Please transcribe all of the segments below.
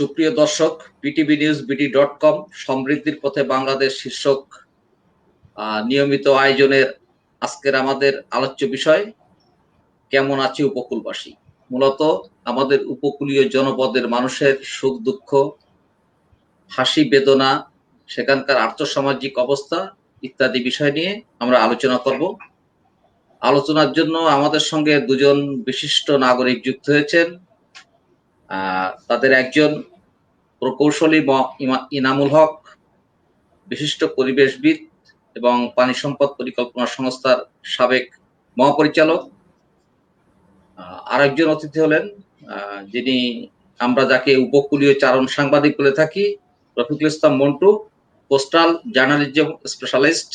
সুপ্রিয় দর্শক, PTV news বিডি.কম সমৃদ্ধির পথে বাংলাদেশ শীর্ষক নিয়মিত আয়োজনের আজকের আমাদের আলোচ্য বিষয় কেমন আছে উপকূলবাসী। মূলত আমাদের উপকূলীয় জনপদের মানুষের সুখ দুঃখ, হাসি বেদনা, সেখানকার আর্থসামাজিক অবস্থা ইত্যাদি বিষয় নিয়ে আমরা আলোচনা করব। আলোচনার জন্য আমাদের সঙ্গে দুজন বিশিষ্ট নাগরিক যুক্ত হয়েছেন। তাদের একজন প্রকৌশলী ইনামুল হক, বিশিষ্ট পরিবেশবিদ এবং পানি সম্পদ পরিকল্পনা সংস্থার সাবেক মহাপরিচালক। আরেকজন অতিথি হলেন যিনি আমরা যাকে উপকূলীয় চারণ সাংবাদিক বলে থাকি, Rafiqul Islam Montu, coastal journalism specialist.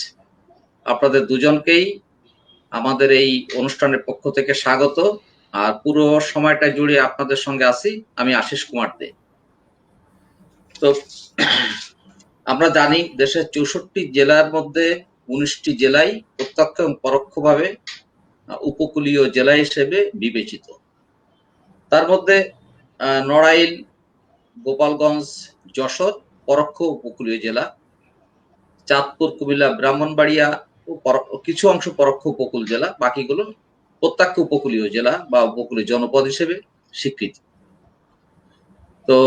আপনাদের দুজনকেই আমাদের এই অনুষ্ঠানের পক্ষ থেকে স্বাগত। আর পুরো সময়টা জুড়ে আপনাদের সঙ্গে আছি আমি আশিস কুমার দে। তো আমরা জানি দেশের 64টি জেলার মধ্যে 19টি জেলাই প্রত্যক্ষ এবং পরোক্ষভাবে উপকূলীয় জেলা হিসেবে বিবেচিত। তার মধ্যে নড়াইল, গোপালগঞ্জ, যশোর পরোক্ষ উপকূলীয় জেলা, চাঁদপুর, কুমিল্লা, ব্রাহ্মণবাড়িয়া ও কিছু অংশ পরোক্ষ উপকূল জেলা, বাকিগুলো প্রত্যক্ষ উপকূলীয় জেলা বা উপকূলীয় জনপদ হিসেবে স্বীকৃত। তো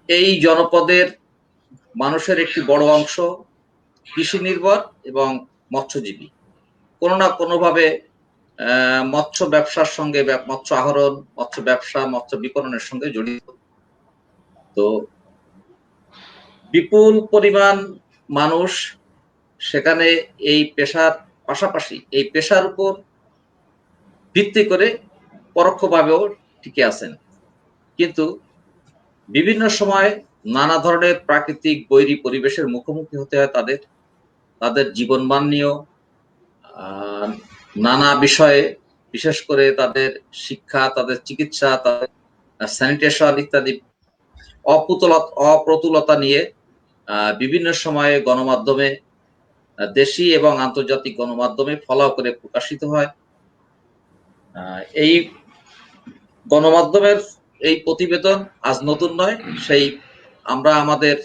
এই জনপদের মানুষের একটি বড় অংশ কৃষি নির্ভর এবং মৎস্যজীবী, কোনো না কোনোভাবে মৎস্য ব্যবসার সঙ্গে, মৎস্য আহরণ, মৎস্য ব্যবসা, মৎস্য বিপণনের সঙ্গে জড়িত। তো বিপুল পরিমাণ মানুষ সেখানে এই পেশার পাশাপাশি এই পেশার উপর ভিত্তি করে পরোক্ষভাবেও টিকে আছেন। কিন্তু বিভিন্ন সময় নানা ধরনের প্রাকৃতিক বৈরী পরিবেশের মুখোমুখি হতে হয় তাদের জীবনমান নিয়েও, নানা বিষয়ে, বিশেষ করে তাদের শিক্ষা, তাদের চিকিৎসা, তাদের স্যানিটেশন ইত্যাদি অপ্রতুলতা নিয়ে বিভিন্ন সময়ে গণমাধ্যমে, দেশি এবং আন্তর্জাতিক গণমাধ্যমে ফলাও করে প্রকাশিত হয়। এই গণমাধ্যমের এই প্রতিবেদন আজ নতুন নয়, সেই আমরা আমাদের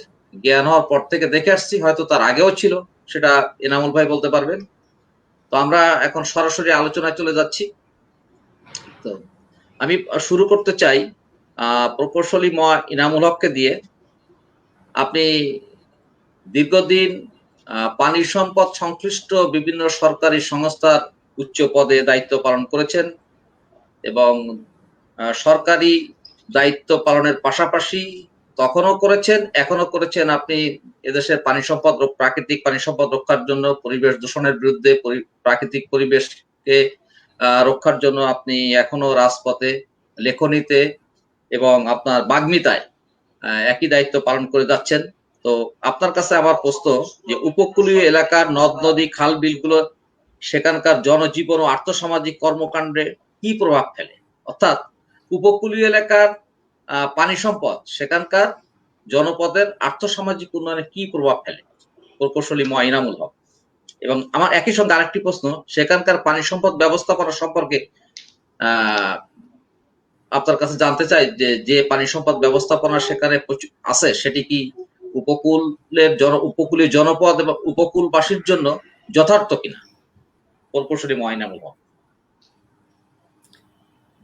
জ্ঞান হওয়ার পর থেকে দেখে আসছি, হয়তো তার আগেও ছিল, সেটা এনামুল ভাই বলতে পারবেন। তো আমরা এখন সরাসরি আলোচনায় চলে যাচ্ছি। তো আমি শুরু করতে চাই প্রকৌশলী ইনামুল হককে দিয়ে। আপনি দীর্ঘদিন পানি সম্পদ সংশ্লিষ্ট বিভিন্ন সরকারি সংস্থার উচ্চ পদে দায়িত্ব পালন করেছেন এবং সরকারি দায়িত্ব পালনের পাশাপাশি তখনও করেছেন, এখনো করেছেন। আপনি এদেশের পানি সম্পদ, প্রাকৃতিক পানি সম্পদ রক্ষার জন্য, পরিবেশ দূষণের বিরুদ্ধে, প্রাকৃতিক পরিবেশকে রক্ষার জন্য আপনি এখনো রাজপথে, লেখনীতে এবং আপনার বাগ্মিতায় একই দায়িত্ব পালন করে যাচ্ছেন। তো আপনার কাছে আমার প্রশ্ন যে উপকূলীয় এলাকার নদ নদী, খাল বিলগুলো সেখানকার জনজীবন ও আর্থসামাজিক কর্মকাণ্ডে কি প্রভাব ফেলে, অর্থাৎ উপকূলীয় এলাকার পানি সম্পদ সেখানকার জনপদের আর্থসামাজিক উন্নয়নে কি প্রভাব ফেলে, প্রকৌশলী ইনামুল হক। এবং আমার একই সঙ্গে আরেকটি প্রশ্ন, সেখানকার পানি সম্পদ ব্যবস্থাপনা সম্পর্কে আপনার কাছে জানতে চাই যে পানি সম্পদ ব্যবস্থাপনা সেখানে আছে, সেটি কি উপকূলীয় জনপদ এবং উপকূলবাসীর জন্য যথার্থ কিনা, প্রকৌশলী ইনামুল হক।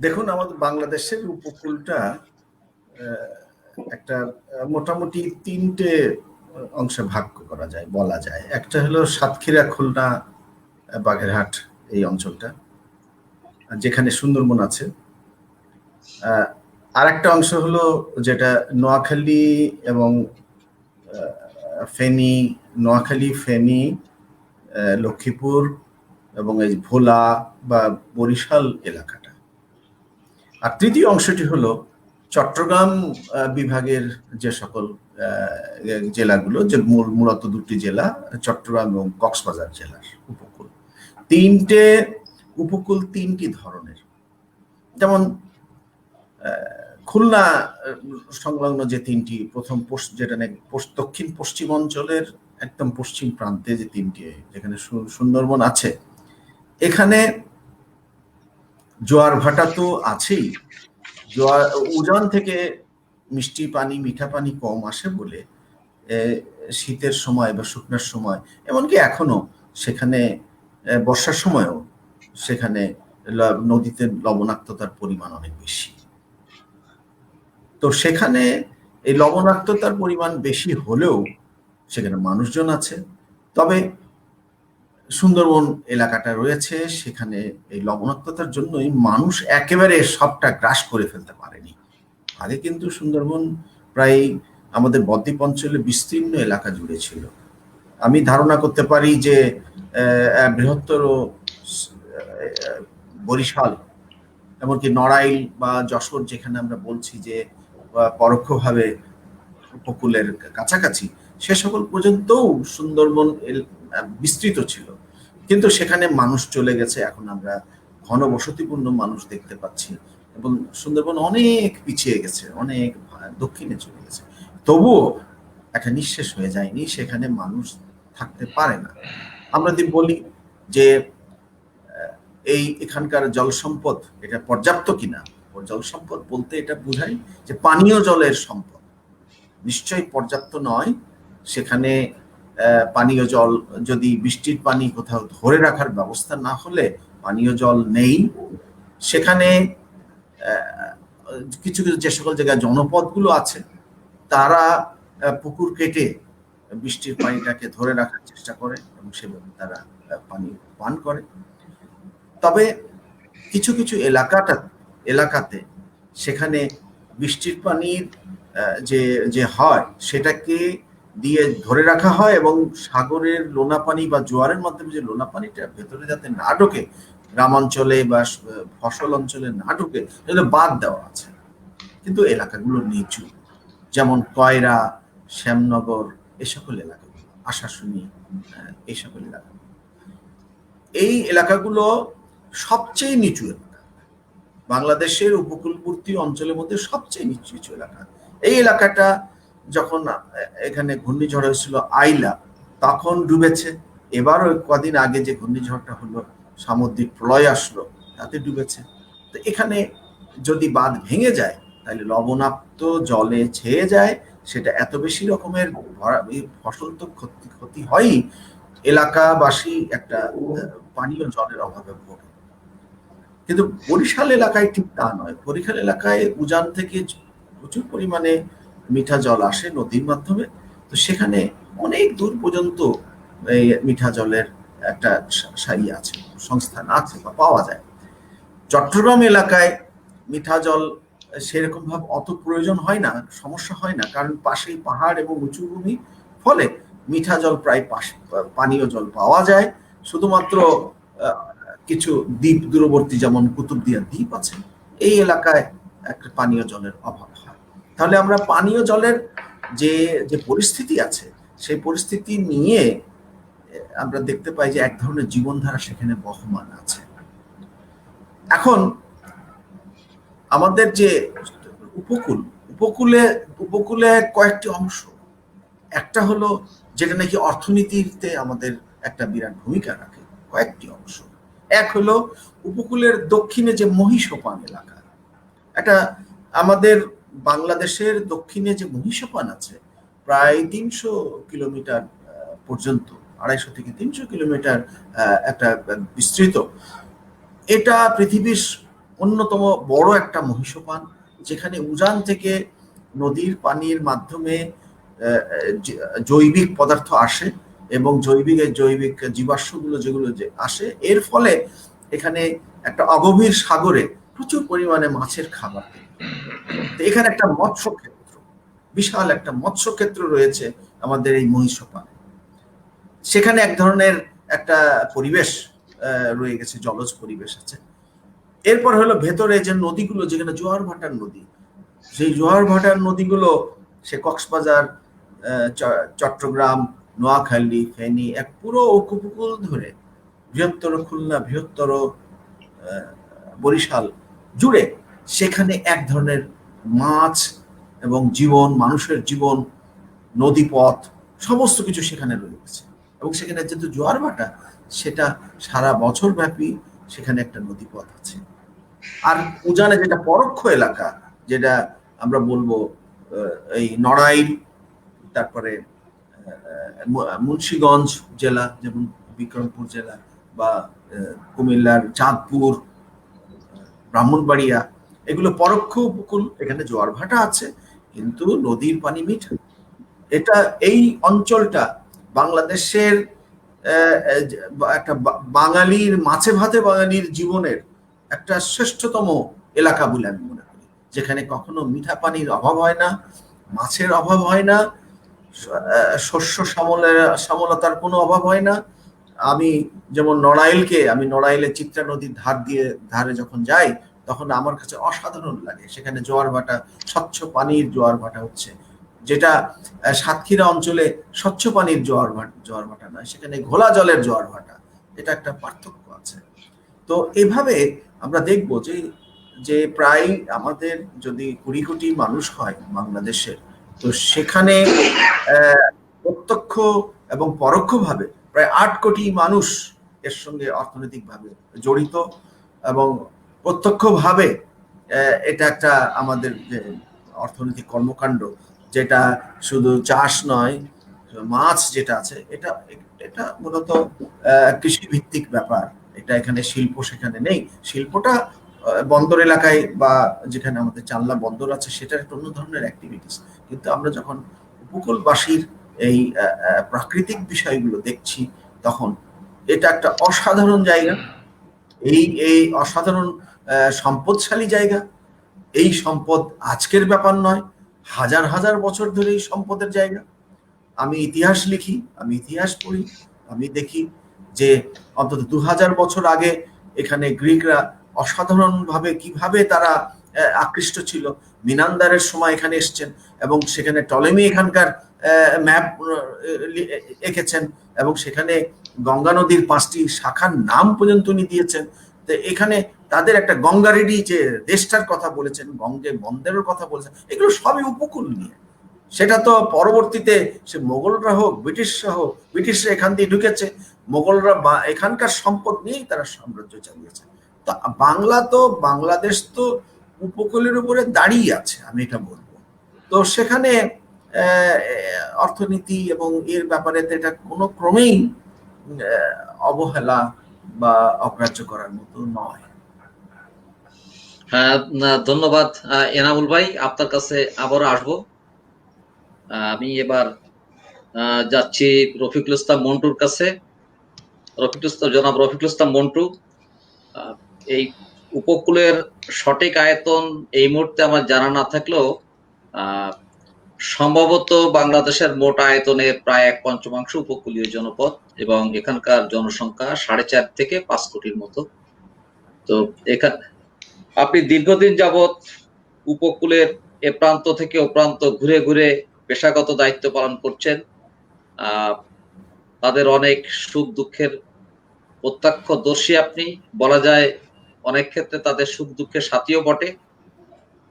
দেখুন, আমাদের বাংলাদেশের উপকূলটা একটা মোটামুটি 3টে অংশে ভাগ করা যায়, বলা যায়। একটা হলো সাতক্ষীরা, খুলনা, বাগেরহাট, এই অঞ্চলটা যেখানে সুন্দরবন আছে। আর একটা অংশ হলো যেটা নোয়াখালী এবং ফেনী, নোয়াখালী, ফেনী, লক্ষ্মীপুর এবং এই ভোলা বা বরিশাল এলাকাটা। আর তৃতীয় অংশটি হলো চট্টগ্রাম বিভাগের যে সকল জেলাগুলো, যে মূলত 2টি জেলা, চট্টগ্রাম এবং কক্সবাজার জেলার উপকূল। 3টে উপকূল 3টি ধরনের। যেমন খুলনা সংলগ্ন যে 3টি, প্রথম যেটা দক্ষিণ পশ্চিম অঞ্চলের একদম পশ্চিম প্রান্তে যে 3টি, যেখানে সুন্দরবন আছে, এখানে জোয়ার ভাটা তো আছেই। উজান থেকে মিষ্টি পানি মিঠা পানি কম আসে বলে শীতের সময় বা শুকনার সময়, এমনকি এখনো সেখানে বর্ষার সময়ও সেখানে নদীতে লবণাক্ততার পরিমাণ অনেক বেশি। তো সেখানে এই লবণাক্ততার পরিমাণ বেশি হলেও সেখানে মানুষজন আছে। তবে সুন্দরবন এলাকাটা রয়েছে, সেখানে এই লবণাক্ততার জন্যই মানুষ একেবারে সবটা গ্রাস করে ফেলতে পারেনি। আগে কিন্তু সুন্দরবন প্রায় আমাদের বদ্বীপ অঞ্চলে বিস্তীর্ণ এলাকা জুড়ে ছিল। আমি ধারণা করতে পারি যে বৃহত্তর বরিশাল, এমনকি নড়াইল বা যশোর, যেখানে আমরা বলছি যে পরোক্ষভাবে উপকূলের কাছাকাছি, সে সকল পর্যন্তও সুন্দরবন বিস্তৃত ছিল। কিন্তু সেখানে মানুষ চলে গেছে, এখন আমরা ঘনবসতিপূর্ণ মানুষ দেখতে পাচ্ছি এবং সুন্দরবন অনেক পিছিয়ে গেছে, অনেক দক্ষিণে চলে গেছে। তবুও একটা নিঃশেষ হয়ে যায়নি, সেখানে মানুষ থাকতে পারে না। আমরা যদি বলি যে এখানকার জল সম্পদ এটা পর্যাপ্ত কিনা, জল সম্পদ বলতে এটা বোঝায় যে পানীয় জলের সম্পদ নিশ্চয়ই পর্যাপ্ত নয়। সেখানে পানীয় জল, যদি বৃষ্টির পানি কোথাও ধরে রাখার ব্যবস্থা না হলে পানীয় জল নেই। সেখানে কিছু কিছু যে সকল জায়গায় জনপদগুলো আছে, তারা পুকুর কেটে বৃষ্টির পানিটাকে ধরে রাখার চেষ্টা করে এবং সেভাবে তারা পানি পান করে। তবে কিছু কিছু এলাকাতে সেখানে বৃষ্টির পানির যে হয় সেটাকে দিয়ে ধরে রাখা হয় এবং সাগরের লোনা পানি বা জোয়ারের মাধ্যমে যে লোনা পানিটা ভেতরে যাতে না ঢোকে, গ্রামাঞ্চলে বা ফসল অঞ্চলে না ঢোকে, সেগুলো বাদ দেওয়া আছে। কিন্তু এলাকাগুলো নিচু, যেমন কয়রা, শ্যামনগর, এই সকল এলাকাগুলো, আশাশুনি, এই সকল এলাকা, এই এলাকাগুলো সবচেয়ে নিচু এলাকা, বাংলাদেশের উপকূলবর্তী অঞ্চলের মধ্যে সবচেয়ে নিচু এলাকা। এই এলাকাটা যখন এখানে ঘূর্ণিঝড় হয়েছিল আইলা, তখন ডুবেছে। এবারও কদিন আগে যে ঘূর্ণিঝড়টা হলো, সামুদ্রিক প্রলয় আসলো, তাতে ডুবেছে। তো এখানে যদি বাঁধ ভেঙে যায় তাহলে লবণাক্ত জলে ছেয়ে যায়, সেটা এত বেশি রকমের ফসল তো ক্ষতি হয়ই, এলাকাবাসী একটা পানীয় জলের অভাবে ভোগে। কিন্তু বরিশাল এলাকায় ঠিক তা নয়। বরিশাল এলাকায় উজান থেকে প্রচুর পরিমাণে মিঠা জল আসে নদীর মাধ্যমে, তো সেখানে অনেক দূর পর্যন্ত এই মিঠা জলের একটা সারি আছে, সংস্থান আছে বা পাওয়া যায়। চট্টগ্রাম এলাকায় মিঠা জল সেরকম ভাবে অত প্রয়োজন হয় না, সমস্যা হয় না, কারণ পাশেই পাহাড় এবং উঁচু ভূমি, ফলে মিঠা জল প্রায় পানীয় জল পাওয়া যায়। শুধুমাত্র কিছু দ্বীপ দূরবর্তী, যেমন কুতুবদিয়া দ্বীপ আছে, এই এলাকায় একটা পানীয় জলের অভাব হয়। তাহলে আমরা পানীয় জলের যে যে পরিস্থিতি আছে, সেই পরিস্থিতি নিয়ে আমরা দেখতে পাই যে এক ধরনের জীবনধারা সেখানে বহমান আছে। এখন আমাদের যে উপকূলে কয়েকটি অংশ, একটা হলো যেটা নাকি অর্থনীতিতে আমাদের একটা বিরাট ভূমিকা রাখে, কয়েকটি অংশ। এক হলো উপকূলের দক্ষিণে যে মহিষোপান এলাকা, একটা আমাদের বাংলাদেশের দক্ষিণে যে মহিষোপান আছে, প্রায় 300 কিলোমিটার পর্যন্ত, 250 থেকে 300 কিলোমিটার একটা বিস্তৃত। এটা পৃথিবীর অন্যতম বড় একটা মহিষোপান, যেখানে উজান থেকে নদীর পানির মাধ্যমে জৈবিক পদার্থ আসে এবং জৈবিক জীবাশ্মগুলো যেগুলো যে আসে, এর ফলে এখানে একটা অগভীর সাগরে প্রচুর পরিমাণে মাছের খাবার। এখানে একটা মৎস্য ক্ষেত্র, বিশাল একটা মৎস্য ক্ষেত্র রয়েছে আমাদের এই মহিষোপানে। সেখানে এক ধরনের একটা পরিবেশ রয়ে গেছে, জলজ পরিবেশ আছে। এরপর হলো ভেতরে যে নদীগুলো, যেখানে জোয়ার ভাটার নদী, সেই জোয়ার ভাটার নদীগুলো সে কক্সবাজার, চট্টগ্রাম, নোয়াখালী, ফেনী, এক পুরো উপকূল ধরে বৃহত্তর খুলনা, বৃহত্তর বরিশাল জুড়ে, সেখানে এক ধরনের মাছ এবং জীবন, মানুষের জীবন, নদীপথ, সমস্ত কিছু সেখানে রয়েছে। এবং সেখানে যেহেতু জোয়ার ভাটা, সেটা সারা বছর ব্যাপী সেখানে একটা নদীপথ আছে। আর উজানে যেটা পরোক্ষ এলাকা, যেটা আমরা বলবো এই নড়াইল, তারপরে মুন্সিগঞ্জ জেলা যেমন বিক্রমপুর জেলা, বা কুমিল্লার চাঁদপুর, ব্রাহ্মণবাড়িয়া, এগুলো পরোক্ষ উপকূল, এখানে জোয়ার ভাটা আছে কিন্তু নদীর পানি মিঠা। এটা এই অঞ্চলটা বাংলাদেশের একটা বাঙালির মাছে ভাতে বাঙালির জীবনের একটা শ্রেষ্ঠতম এলাকা বলে আমি মনে করি, যেখানে কখনো মিঠা পানির অভাব হয় না, মাছের অভাব হয় না, শস্য শ্যামলতার কোনো অভাব হয় না। আমি যেমন আমি নড়াইলে চিত্রা নদীর ধারে যখন যাই তখন আমার কাছে অসাধারণ লাগে। সেখানে জোয়ার ভাটা, স্বচ্ছ পানির জোয়ার ভাটা হচ্ছে, যেটা সাতক্ষীরা অঞ্চলে স্বচ্ছ পানির জোয়ার ভাটা নয়, সেখানে ঘোলা জলের জোয়ার ভাটা। এটা একটা পার্থক্য আছে। তো এভাবে আমরা দেখব যে যে প্রায় আমাদের যদি 20 কোটি মানুষ হয় বাংলাদেশের, তো সেখানে প্রত্যক্ষ এবং পরোক্ষভাবে প্রায় 8 কোটি মানুষ এর সঙ্গে অর্থনৈতিকভাবে জড়িত, এবং প্রত্যক্ষভাবে এটা একটা আমাদের যে অর্থনৈতিক কর্মকাণ্ড, যেটা শুধু চাষ নয়, মাছ যেটা আছে, এটা এটা মূলত কৃষি ভিত্তিক ব্যাপার। এটা এখানে শিল্প সেখানে নেই। শিল্পটা বন্দর এলাকায় বা যেখানে আমাদের চালনা বন্দর আছে সেটার একটা অন্য ধরনের অ্যাক্টিভিটিস। কিন্তু আমরা যখন উপকূলবাসীর এই প্রাকৃতিক বিষয়গুলো দেখছি, তখন এটা একটা অসাধারণ জায়গা, এই অসাধারণ সম্পদশালী জায়গা। এই সম্পদ আজকের ব্যাপার নয়, হাজার হাজার বছর ধরে এই সম্পদের জায়গা। আমি ইতিহাস লিখি, আমি ইতিহাস পড়ি, আমি দেখি যে অন্তত 2000 বছর আগে এখানে গ্রিকরা অসাধারণভাবে কিভাবে তারা আকৃষ্ট ছিল। মিনান্দারের সময় এখানে এসছেন এবং সেখানে টলেমি এখানকার ম্যাপ এঁকেছেন, এবং সেখানে গঙ্গা নদীর 5টি শাখার নাম পর্যন্ত উনি দিয়েছেন। তো এখানে তাদের একটা গঙ্গারেডি যে দেশটার কথা বলেছেন, গঙ্গে বন্দরের কথা বলেছেন, এগুলো সবই উপকূল নিয়ে। সেটা তো পরবর্তীতে সে মোগলরা হোক, ব্রিটিশরা এখান দিয়ে ঢুকেছে, মোগলরা এখানকার সম্পদ নিয়েই তারা সাম্রাজ্য চালিয়েছে। তো বাংলাদেশ তো উপকূলের উপরে দাঁড়িয়ে আছে, আমি এটা বলবো। তো সেখানে অর্থনীতি এবং এর ব্যাপারে এটা কোনো ক্রমেই অবহেলা বা অগ্রাহ্য করার মতো নয়। হ্যাঁ, ধন্যবাদ এনামুল ভাই, আপনার কাছে আবারও আসবো। আমি এবার যাচ্ছি রফিকুল ইসলাম মন্টুর কাছে। জনাব রফিকুল ইসলাম মন্টু, এই উপকূলের সঠিক আয়তন এই মুহূর্তে আমার জানা না থাকলেও সম্ভবত বাংলাদেশের মোট আয়তনের প্রায় 1/5 উপকূলীয় জনপদ, এবং এখানকার জনসংখ্যা 4.5 থেকে 5 কোটির মতো। তো আপনি দীর্ঘদিন যাবৎ উপকূলের এ প্রান্ত থেকে ও প্রান্ত ঘুরে ঘুরে পেশাগত দায়িত্ব পালন করছেন। তাদের অনেক সুখ দুঃখের প্রত্যক্ষদর্শী আপনি, বলা যায় অনেক ক্ষেত্রে তাদের সুখ দুঃখের সাথীও বটে।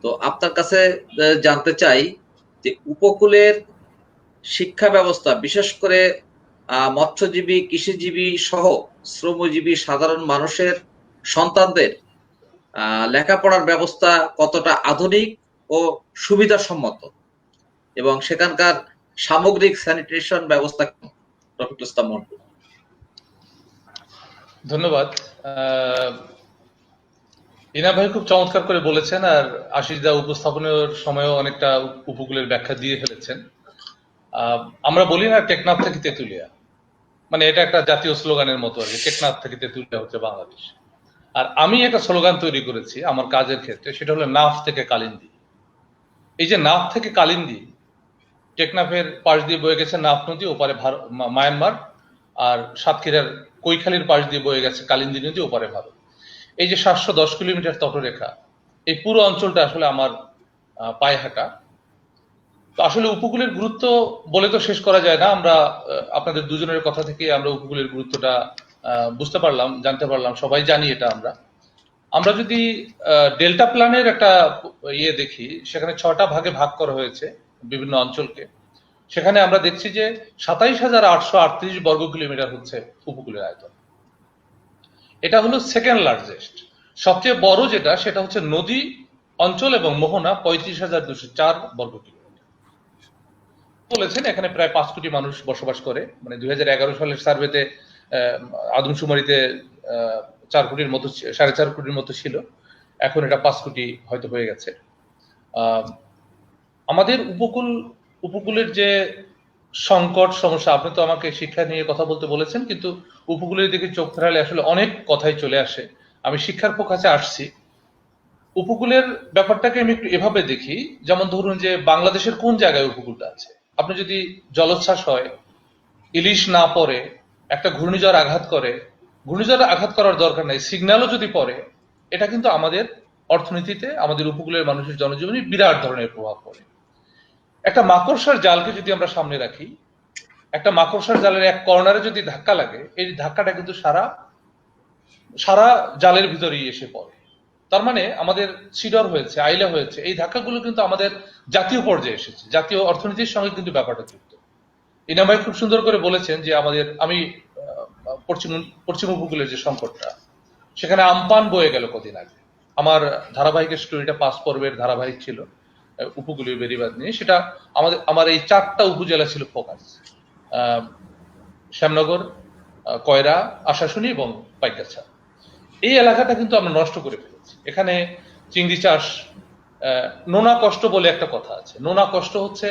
তো আপনার কাছে জানতে চাই যে উপকূলের শিক্ষা ব্যবস্থা, বিশেষ করে মৎস্যজীবী, কৃষিজীবী সহ শ্রমজীবী সাধারণ মানুষের সন্তানদের লেখাপড়ার ব্যবস্থা কতটা আধুনিক ও সুবিধাসম্মত, এবং সেখানকার সামগ্রিক স্যানিটেশন ব্যবস্থা। রফিকুল ইসলাম মন্টু। ধন্যবাদ। ইনা ভাই খুব চমৎকার করে বলেছেন, আর আশিস দা উপস্থাপনের সময়ও অনেকটা উপকূলের ব্যাখ্যা দিয়ে ফেলেছেন। আমরা বলি না টেকনাফ থেকে তেঁতুলিয়া, মানে এটা একটা জাতীয় স্লোগানের মতো আর কি, টেকনাফ থেকে তেঁতুলিয়া হচ্ছে বাংলাদেশ। আর আমি একটা স্লোগান তৈরি করেছি আমার কাজের ক্ষেত্রে, সেটা হলো নাফ থেকে কালিন্দী। এই যে নাফ থেকে কালিন্দী, টেকনাফের পাশ দিয়ে বয়ে গেছে নাফ নদী, ওপারে মায়ানমার, আর সাতক্ষীরার কৈখালীর পাশ দিয়ে বয়ে গেছে কালিন্দী নদী, ওপারে ভারত। এই যে 710 কিলোমিটার তটরেখা, এই পুরো অঞ্চলটা আসলে আমার পায়ে হাঁটা। তো আসলে উপকূলের গুরুত্ব বলে তো শেষ করা যায় না। আমরা আপনাদের দুজনের কথা থেকে আমরা উপকূলের গুরুত্বটা বুঝতে পারলাম, জানতে পারলাম, সবাই জানি এটা। আমরা যদি ডেল্টা প্ল্যানের একটা দেখি, সেখানে 6টা ভাগে ভাগ করা হয়েছে বিভিন্ন অঞ্চলকে। সেখানে আমরা দেখছি যে 27,838 বর্গ কিলোমিটার হচ্ছে উপকূলের আয়তন। এটা হলো সেকেন্ড লার্জেস্ট। সবচেয়ে বড় যেটা, সেটা হচ্ছে নদী অঞ্চল এবং মোহনা, 35,204 বর্গ কিলোমিটার। বলেছেন এখানে প্রায় 5 কোটি মানুষ বসবাস করে, মানে 2011 সালের সার্ভেতে আদমশুমারিতে 4 কোটির মতো 4.5 কোটির মতো ছিল, এখন এটা 5 কোটি হয়তো হয়ে গেছে। আমাদের উপকূলের যে সংকট সমস্যা, আপনি তো আমাকে শিক্ষা নিয়ে কথা বলতে বলেছেন, কিন্তু উপকূলের দিকে চোখ ফেরালে আসলে অনেক কথাই চলে আসে। আমি শিক্ষার ফোকাসে আসছি। উপকূলের ব্যাপারটাকে আমি একটু এভাবে দেখি, যেমন ধরুন যে বাংলাদেশের কোন জায়গায় উপকূলটা আছে। আপনি যদি জলোচ্ছ্বাস হয়, ইলিশ না পড়ে, একটা ঘূর্ণিঝড় আঘাত করে, ঘূর্ণিঝড় আঘাত করার দরকার নাই, সিগন্যালও যদি পড়ে, এটা কিন্তু আমাদের অর্থনীতিতে, আমাদের উপকূলের মানুষের জনজীবনে বিরাট ধরনের প্রভাব পড়ে। একটা মাকড়সার জালকে যদি আমরা সামনে রাখি, একটা মাকড়সার জালের এক কর্নারে যদি ধাক্কা লাগে, এই ধাক্কাটা কিন্তু সারা জালের ভিতরেই এসে পড়ে। তার মানে আমাদের সিডর হয়েছে, আইলা হয়েছে, এই ধাক্কাগুলো কিন্তু আমাদের জাতীয় পর্যায়ে এসেছে, জাতীয় অর্থনীতির সঙ্গে কিন্তু ব্যাপারটা যুক্ত। ইনাম ভাই খুব সুন্দর করে বলেছেন যে আমি পশ্চিম উপকূলের যে সংকটটা, সেখানে আমপান বয়ে গেল কদিন আগে। আমার ধারাবাহিক স্টোরিটা 5 পর্বের ধারাবাহিক ছিল উপকূলীয় বেড়িবাঁধ নিয়ে। সেটা আমার এই 4টা উপজেলা ছিল ফোকাস: শ্যামনগর, কয়রা, আশাশুনি এবং পাইকাছা। এই এলাকাটা কিন্তু আমরা নষ্ট করে ফেলেছি। এখানে চিংড়ি চাষ, নোনা কষ্ট বলে একটা কথা আছে। নোনা কষ্ট হচ্ছে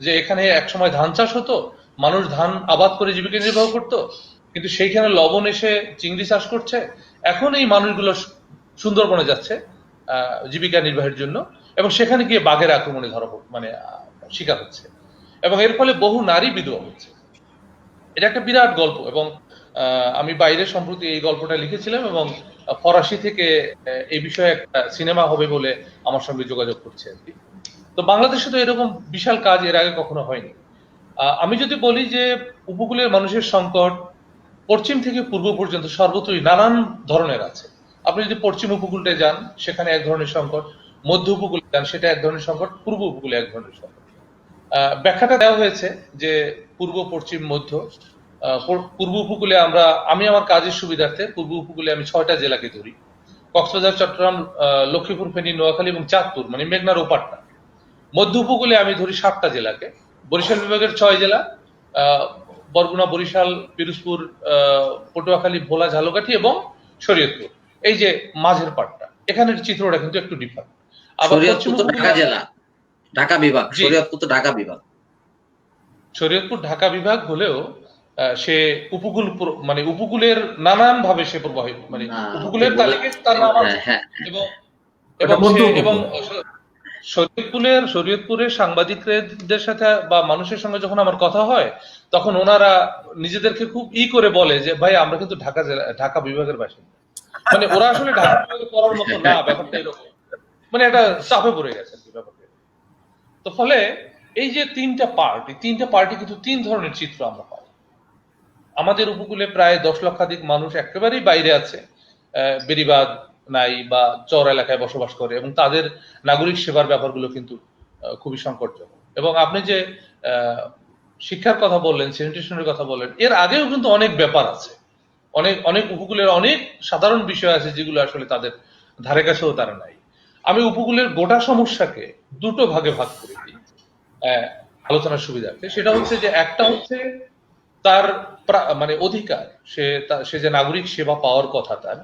যে এখানে একসময় ধান চাষ হতো, মানুষ ধান আবাদ করে জীবিকা নির্বাহ করতো, কিন্তু সেইখানে লবণ এসে চিংড়ি চাষ করছে। এখন এই মানুষগুলো সুন্দরবনে যাচ্ছে জীবিকা নির্বাহের জন্য, এবং সেখানে গিয়ে বাঘের আক্রমণে শিকার হচ্ছে, এবং এর ফলে বহু নারী বিধবা হচ্ছে। এটা একটা বিরাট গল্প, এবং আমি বাইরে সম্প্রতি এই গল্পটা লিখেছিলাম, এবং ফরাসি থেকে এই বিষয়ে একটা সিনেমা হবে বলে আমার সঙ্গে যোগাযোগ করছে আর কি। তো বাংলাদেশে তো এরকম বিশাল কাজ এর আগে কখনো হয়নি। আমি যদি বলি যে উপকূলের মানুষের সংকট পশ্চিম থেকে পূর্ব পর্যন্ত সর্বত্রই নানান ধরনের আছে। আপনি যদি পশ্চিম উপকূলটায় যান, সেখানে এক ধরনের সংকট; মধ্য উপকূলে যান, সেটা এক ধরনের সংকট; পূর্ব উপকূলে এক ধরনের সংকট। ব্যাখ্যাটা দেওয়া হয়েছে যে পূর্ব, পশ্চিম, মধ্য। পূর্ব উপকূলে আমি আমার কাজের সুবিধার্থে পূর্ব উপকূলে আমি 6টা জেলাকে ধরি: কক্সবাজার, চট্টগ্রাম, লক্ষ্মীপুর, ফেনী, নোয়াখালী এবং চাঁদপুর, মানে মেঘনার ওপারটা। মধ্য উপকূলে আমি ধরি 7টা জেলাকে: বরিশাল বিভাগের 6 জেলা, বরগুনা, বরিশাল, পিরোজপুর, পটুয়াখালী, ভোলা, ঝালকাঠি এবং শরীয়তপুর। এই যে মাঝের পাটটা, এখানের চিত্রটা কিন্তু একটু ডিফারেন্ট। আবার পশ্চিম ঢাকা জেলা, ঢাকা বিভাগ, শরীয়তপুর তো ঢাকা বিভাগ। শরীয়তপুর ঢাকা বিভাগ হলেও সে মানে উপকূলের নানান ভাবে সে প্রবাহিত, মানে উপকূলের তালিকায় তার নাম আছে। এবং শরীয়তপুরের সাংবাদিকদের সাথে বা মানুষের সঙ্গে যখন আমার কথা হয়, তখন ওনারা নিজেদেরকে খুব করে বলে যে ভাই, আমরা কিন্তু ঢাকা বিভাগের বাসিন্দা। মানে ওরা আসলে ঢাকা বিভাগে পড়ার মতো না, ব্যাপারটা এরকম, মানে একটা চাপে পড়ে গেছে আর কি ব্যাপারটা। তো ফলে এই যে 3টা পার্টি কিন্তু 3 ধরনের চিত্র আমরা পাই। আমাদের উপকূলে প্রায় 10 লক্ষাধিক মানুষ একেবারেই বাইরে আছে, বেড়িবাঁধ নাই বা চর এলাকায় বসবাস করে, এবং তাদের নাগরিক সেবার ব্যাপারগুলো কিন্তু খুবই সংকটজনক। এবং আপনি যে শিক্ষার কথা বললেন, স্যানিটেশনের কথা বললেন, এর আগেও কিন্তু অনেক ব্যাপার আছে। অনেক উপকূলের অনেক সাধারণ বিষয় আছে যেগুলো আসলে তাদের ধারে কাছেও তারা নাই। আমি উপকূলের গোটা সমস্যাকে 2টো ভাগে ভাগ করে দিই আলোচনার সুবিধার্থে। সেটা হচ্ছে যে একটা হচ্ছে তার মানে অধিকার, সে যে নাগরিক সেবা পাওয়ার কথা, তার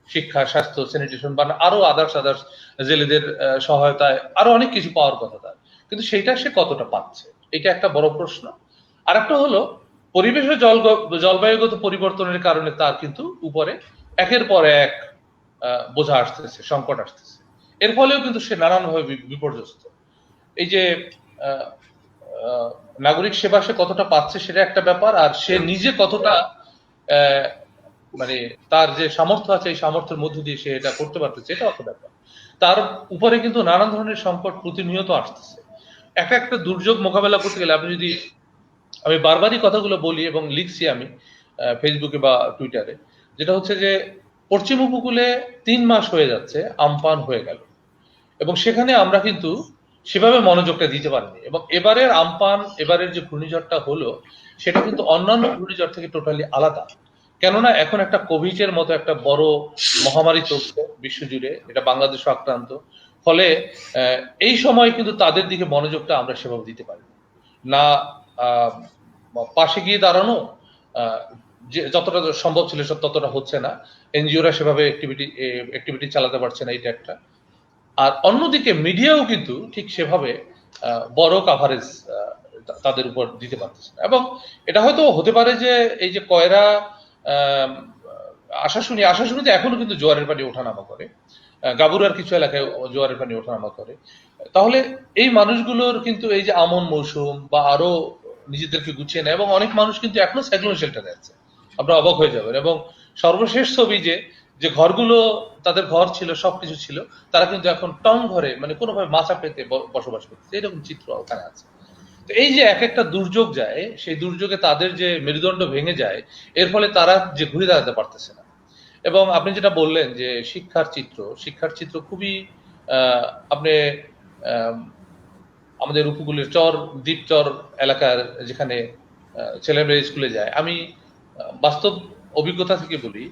শিক্ষা, স্বাস্থ্য, স্যানিটেশন বা আরো আদার্স জেলেদের সহায়তায় আরো অনেক কিছু পাওয়ার কথা তার, কিন্তু সেইটা সে কতটা পাচ্ছে, এটা একটা বড় প্রশ্ন। আর একটা হলো পরিবেশ ও জলবায়ুগত পরিবর্তনের কারণে তার কিন্তু উপরে একের পর এক বোঝা আসতেছে, সংকট আসতেছে। এর ফলেও কিন্তু সে নানানভাবে বিপর্যস্ত। এই যে নাগরিক সেবা সে কতটা পাচ্ছে সেটা একটা ব্যাপার, আর সে নিজে কতটা মানে তার যে সামর্থ্য আছে, এই সামর্থ্যের মধ্য দিয়ে সে এটা করতে পারতেছে, এটা একটা ব্যাপার। তার উপরে কিন্তু নানান ধরনের সংকট প্রতিনিয়ত আসতেছে। একটা দুর্যোগ মোকাবেলা করতে গেলে আমি বারবারই কথাগুলো বলি এবং লিখছি আমি ফেসবুকে বা টুইটারে, যেটা হচ্ছে যে পশ্চিম উপকূলে 3 মাস হয়ে যাচ্ছে আমপান হয়ে গেল, এবং সেখানে আমরা কিন্তু সেভাবে মনোযোগটা দিতে পারিনি। এবং এবারের যে ঘূর্ণিঝড়টা হলো, সেটা কিন্তু অন্যান্য ঘূর্ণিঝড় থেকে টোটালি আলাদা। কেননা এখন একটা কোভিড-এর মতো একটা বড় মহামারী চলছে বিশ্বজুড়ে, এটা বাংলাদেশও আক্রান্ত। ফলে এই সময় কিন্তু তাদের দিকে মনোযোগটা আমরা সেভাবে দিতে পারি। না আহ, পাশে গিয়ে দাঁড়ানো, আহ, যে যতটা সম্ভব ছিল ততটা হচ্ছে না, এনজিওরা সেভাবে অ্যাক্টিভিটি চালাতে পারছে না, এটা একটা। আর অন্যদিকে মিডিয়াও কিন্তু ঠিক সেভাবে বড় কাভারেজ তাদের উপর দিতে পারতেছে না। এবং এটা হয়তো হতে পারে যে এই যে কয়রা আহ, আশাশুনিতে এখনো কিন্তু জোয়ারের পানি ওঠানামা করে, গাবুরার কিছু এলাকায় জোয়ারের পানি ওঠানামা করে। তাহলে এই মানুষগুলোর কিন্তু এই যে আমন মৌসুম বা আরো নিজেদেরকে গুছিয়ে নেয়, এবং অনেক মানুষ কিন্তু এখনো সাইক্লোন শেল্টারে আছে, আপনারা অবাক হয়ে যাবেন। এবং সর্বশেষ ছবি যে যে ঘরগুলো তাদের ঘর ছিল, সবকিছু ছিল, তারা কিন্তু এখন টং ঘরে মানে কোনোভাবে মাচা পেতে বসবাস করতেছে, এরকম চিত্র ওখানে আছে। তো এই যে এক একটা দুর্যোগ যায়, সেই দুর্যোগে তাদের যে মেরুদণ্ড ভেঙে যায়, এর ফলে তারা যে ঘুরে দাঁড়াতে পারতেছে না। এবং আপনি যেটা বললেন যে শিক্ষার চিত্র খুবই আপনি আহ, আমাদের উপকূলের দ্বীপচর এলাকার যেখানে ছেলেমেয়েরা স্কুলে যায়, আমি বাস্তব অভিজ্ঞতা থেকে বলি,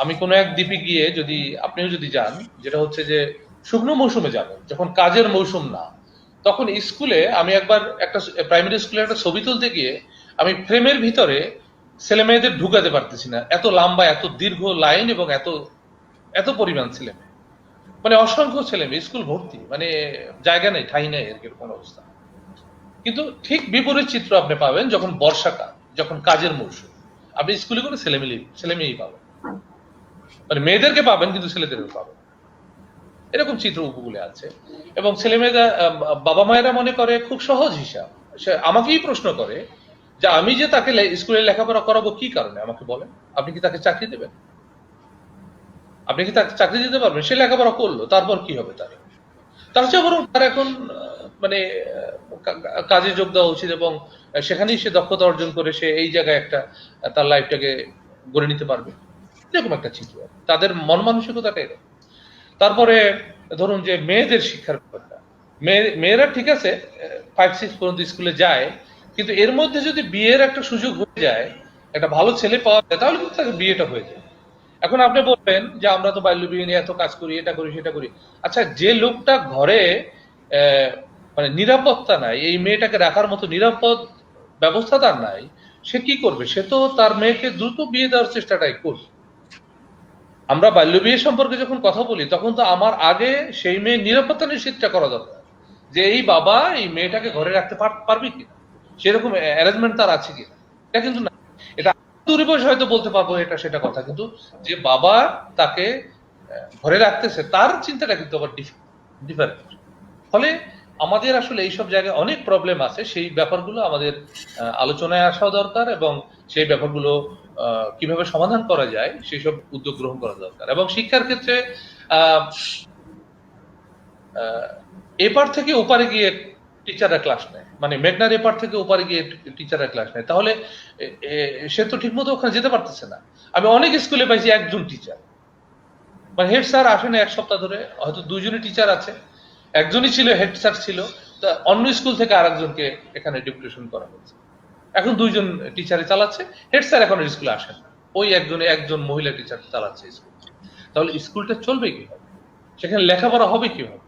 আমি কোনো এক দ্বীপে গিয়ে যদি আপনিও যদি যান, যেটা হচ্ছে যে শুকনো মৌসুমে যাবেন, যখন কাজের মৌসুম না, তখন স্কুলে আমি একবার একটা প্রাইমারি স্কুলে একটা ছবি তুলতে গিয়ে আমি ফ্রেমের ভিতরে ছেলে মেয়েদের ঢুকাতে পারতেছি না, এত লম্বা এত দীর্ঘ লাইন এবং এত এত পরিমাণ ছেলে মেয়ে, মানে অসংখ্য ছেলে মেয়ে, স্কুল ভর্তি, মানে জায়গা নেই, ঠাঁই নেই, এরকম অবস্থা। কিন্তু ঠিক বিপরীত চিত্র আপনি পাবেন যখন বর্ষাকাল, যখন কাজের মৌসুম, আপনি স্কুলে কোনো ছেলে মেয়েই পাবেন, মানে মেয়েদেরকে পাবেন কিন্তু ছেলেদেরকে পাবেন, এরকম চিত্র উপকূলে আছে। এবং ছেলে মেয়েরা বাবা মায়েরা মনে করে খুব সহজ হিসাব, সে আমাকেই প্রশ্ন করে যে আমি যে তাকে স্কুলে লেখাপড়া করাবো কি কারণে, আমাকে বলেন, আপনি কি তাকে চাকরি দেবেন? আপনি কি তাকে চাকরি দিতে পারবেন? সে লেখাপড়া করলো, তারপর কি হবে তার চেয়ে বরং তার এখন মানে কাজে যোগ দেওয়া উচিত, এবং সেখানেই সে দক্ষতা অর্জন করে সে এই জায়গায় একটা তার লাইফটাকে গড়ে নিতে পারবে, এরকম একটা চিত্র। তাদের মন মানসিকতাটা এরকম। তারপরে ধরুন যে মেয়েদের শিক্ষার ব্যাপারটা, মেয়েরা ঠিক আছে 5-6 পর্যন্ত স্কুলে যায়, কিন্তু এর মধ্যে যদি বিয়ের একটা সুযোগ হয়ে যায়, একটা ভালো ছেলে পাওয়া যায়, তাহলে কিন্তু তাকে বিয়েটা হয়ে যায়। এখন আপনি বলবেন যে আমরা তো বাল্য বিয়ে নিয়ে এত কাজ করি, এটা করি সেটা করি। আচ্ছা, যে লোকটা ঘরে আহ, মানে নিরাপত্তা নাই, এই মেয়েটাকে রাখার মতো নিরাপদ ব্যবস্থা তার নাই, সে কি করবে? সে তো তার মেয়েকে দ্রুত বিয়ে দেওয়ার চেষ্টাটাই করবে। আমরা বাল্য বিয়ে সম্পর্কে যখন কথা বলি, তখন তো আমার আগে সেই মেয়ের নিরাপত্তা নিশ্চিতটা করা দরকার, যে এই বাবা এই মেয়েটাকে ঘরে রাখতে পারবে কিনা, সেরকম অ্যারেঞ্জমেন্ট তার আছে কিনা। এটা কিন্তু না, এটা দূরে বসে হয়তো বলতে পারবো এটা সেটা কথা, কিন্তু যে বাবা তাকে ঘরে রাখতেছে তার চিন্তাটা কিন্তু আবার ডিফারেন্ট। ফলে আমাদের আসলে এইসব জায়গায় অনেক প্রবলেম আছে, সেই ব্যাপারগুলো আমাদের আলোচনায় আসা দরকার, এবং সেই ব্যাপারগুলো কিভাবে সমাধান করা যায় সেই সব উদ্যোগ গ্রহণ করা দরকার। এবং শিক্ষার ক্ষেত্রে আহ আহ, এপার থেকে ওপারে গিয়ে টিচাররা ক্লাস নেয়, মানে মেঘনার এপার থেকে ওপারে গিয়ে টিচাররা ক্লাস নেয়, তাহলে সে তো ঠিক মতো ওখানে যেতে পারতেছে না। আমি অনেক স্কুলে পাইছি একজন টিচার, মানে হেড স্যার আসেন এক সপ্তাহ ধরে, হয়তো দুজনই টিচার আছে, একজনই ছিল হেড স্যার ছিল, তা অন্য স্কুল থেকে আরেকজনকে এখানে ডেপুটেশন করা হয়েছে, এখন দুইজন টিচারে চালাচ্ছে, হেড স্যার এখন স্কুলে আসেন না, ওই একজন মহিলা টিচার চালাচ্ছে স্কুল। তাহলে স্কুলটা চলবে কিভাবে? সেখানে লেখাপড়া হবে কিভাবে?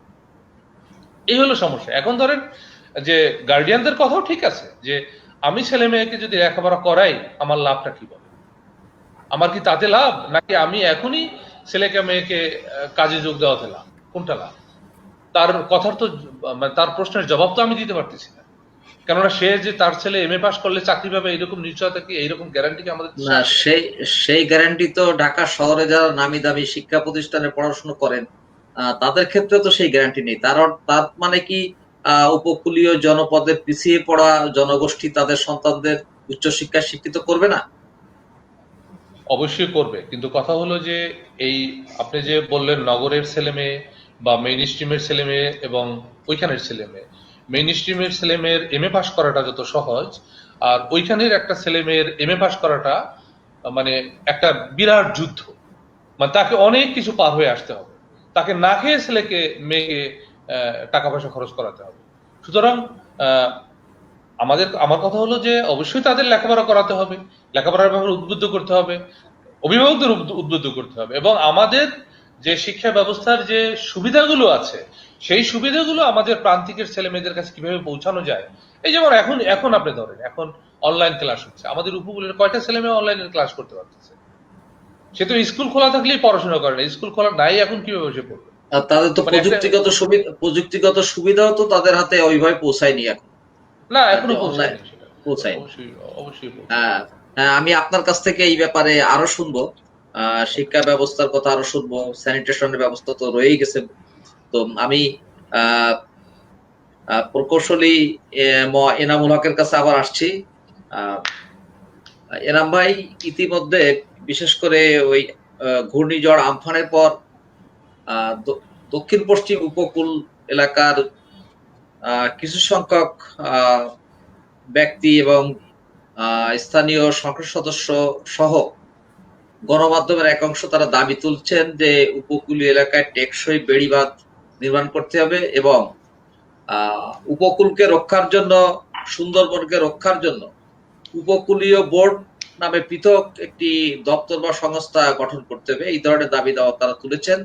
এই হলো সমস্যা। এখন ধরেন যে গার্ডিয়ানদের কথাও ঠিক আছে, যে আমি ছেলে মেয়েকে যদি লেখাপড়া করাই, আমার লাভটা কি হবে? আমার কি তাতে লাভ, নাকি আমি এখনই ছেলেকে মেয়েকে কাজে যোগ দেওয়াতে লাভ? কোনটা লাভ? তার কথার তো মানে তার প্রশ্নের জবাব তো আমি দিতে পারতেছি না, কেননা সে যে তার ছেলে এমএ পাস করলে চাকরি পাবে এইরকম নিশ্চয়তা কি, এইরকম গ্যারান্টি কি আমাদের না, সেই গ্যারান্টি তো ঢাকা শহরে যারা নামি দামি শিক্ষা প্রতিষ্ঠানে পড়াশোনা করেন তাদের ক্ষেত্রে তো সেই গ্যারান্টি নেই। তার মানে কি উপকূলীয় জনপদের পিছিয়ে পড়া জনগোষ্ঠী তাদের সন্তানদের উচ্চশিক্ষায় শিক্ষিত করবে না? অবশ্যই করবে, কিন্তু কথা হলো যে এই আপনি যে বললেন নগরের ছেলে মেয়ে বা মেইন স্ট্রিমের ছেলে মেয়ে এবং ওইখানের ছেলে মেয়ে, মেইন স্ট্রিমের ছেলে মেয়ের এমএ পাস করাটা যত সহজ, আর ওইখানের একটা ছেলে মেয়ের এমএ পাস করাটা মানে একটা বিরাট যুদ্ধ, মানে তাকে অনেক কিছু পার হয়ে আসতে হবে, তাকে না খেয়ে ছেলেকে মেয়েকে টাকা পয়সা খরচ করাতে হবে। সুতরাং আহ, আমার কথা হলো যে অবশ্যই তাদের লেখাপড়া করাতে হবে, লেখাপড়ার ব্যাপারে উদ্বুদ্ধ করতে হবে, অভিভাবকদের উদ্বুদ্ধ করতে হবে, এবং আমাদের যে শিক্ষা ব্যবস্থার যে সুবিধাগুলো আছে সেই সুবিধাগুলো আমাদের প্রান্তিকের ছেলে মেয়েদের কাছে কিভাবে পৌঁছানো যায়। এই যেমন এখন এখন আপনি ধরেন এখন অনলাইন ক্লাস হচ্ছে, আমাদের উপকূলের কয়টা ছেলে মেয়ে অনলাইনে ক্লাস করতে পারতেছে? সে তো স্কুল খোলা থাকলেই পড়াশোনা করে না, স্কুল খোলা নাই এখন কিভাবে সে পড়বে? আর তাদের তো মানে একটা প্রযুক্তিগত সুবিধাও তো তাদের হাতে ওইভাবে পৌঁছায়নি এখন। না, এখনো যে অনলাইন পৌঁছায়নি সেটা। পৌঁছায়নি। অবশ্যই অবশ্যই পৌঁছায়নি। হ্যাঁ, হ্যাঁ, আমি আপনার কাছ থেকে এই ব্যাপারে আরো শুনবো। শিক্ষা ব্যবস্থার কথা আরো শুনবো, স্যানিটেশনের ব্যবস্থা তো রয়েই গেছে। তো আমি আহ প্রকৌশলী এনামুল হকের কাছে আবার আসছি। আহ, এনাম ভাই, ইতিমধ্যে বিশেষ করে ওই ঘূর্ণিঝড় আমফানের পর দক্ষিণ পশ্চিম উপকূল এলাকার কিছু সংখ্যক ব্যক্তি এবং স্থানীয় সংসদ সদস্য সহ গণমাধ্যমের এক অংশ তারা দাবি তুলছেন যে উপকূলীয় এলাকায় টেকসই বেড়িবাঁধ নির্মাণ করতে হবে এবং উপকূলকে রক্ষার জন্য, সুন্দরবনকে রক্ষার জন্য উপকূলীয় বোর্ড নামে পৃথক একটি দপ্তর বা সংস্থা গঠন করতে হবে। এই ধরনের দাবি দাওয়া তারা তুলেছেন।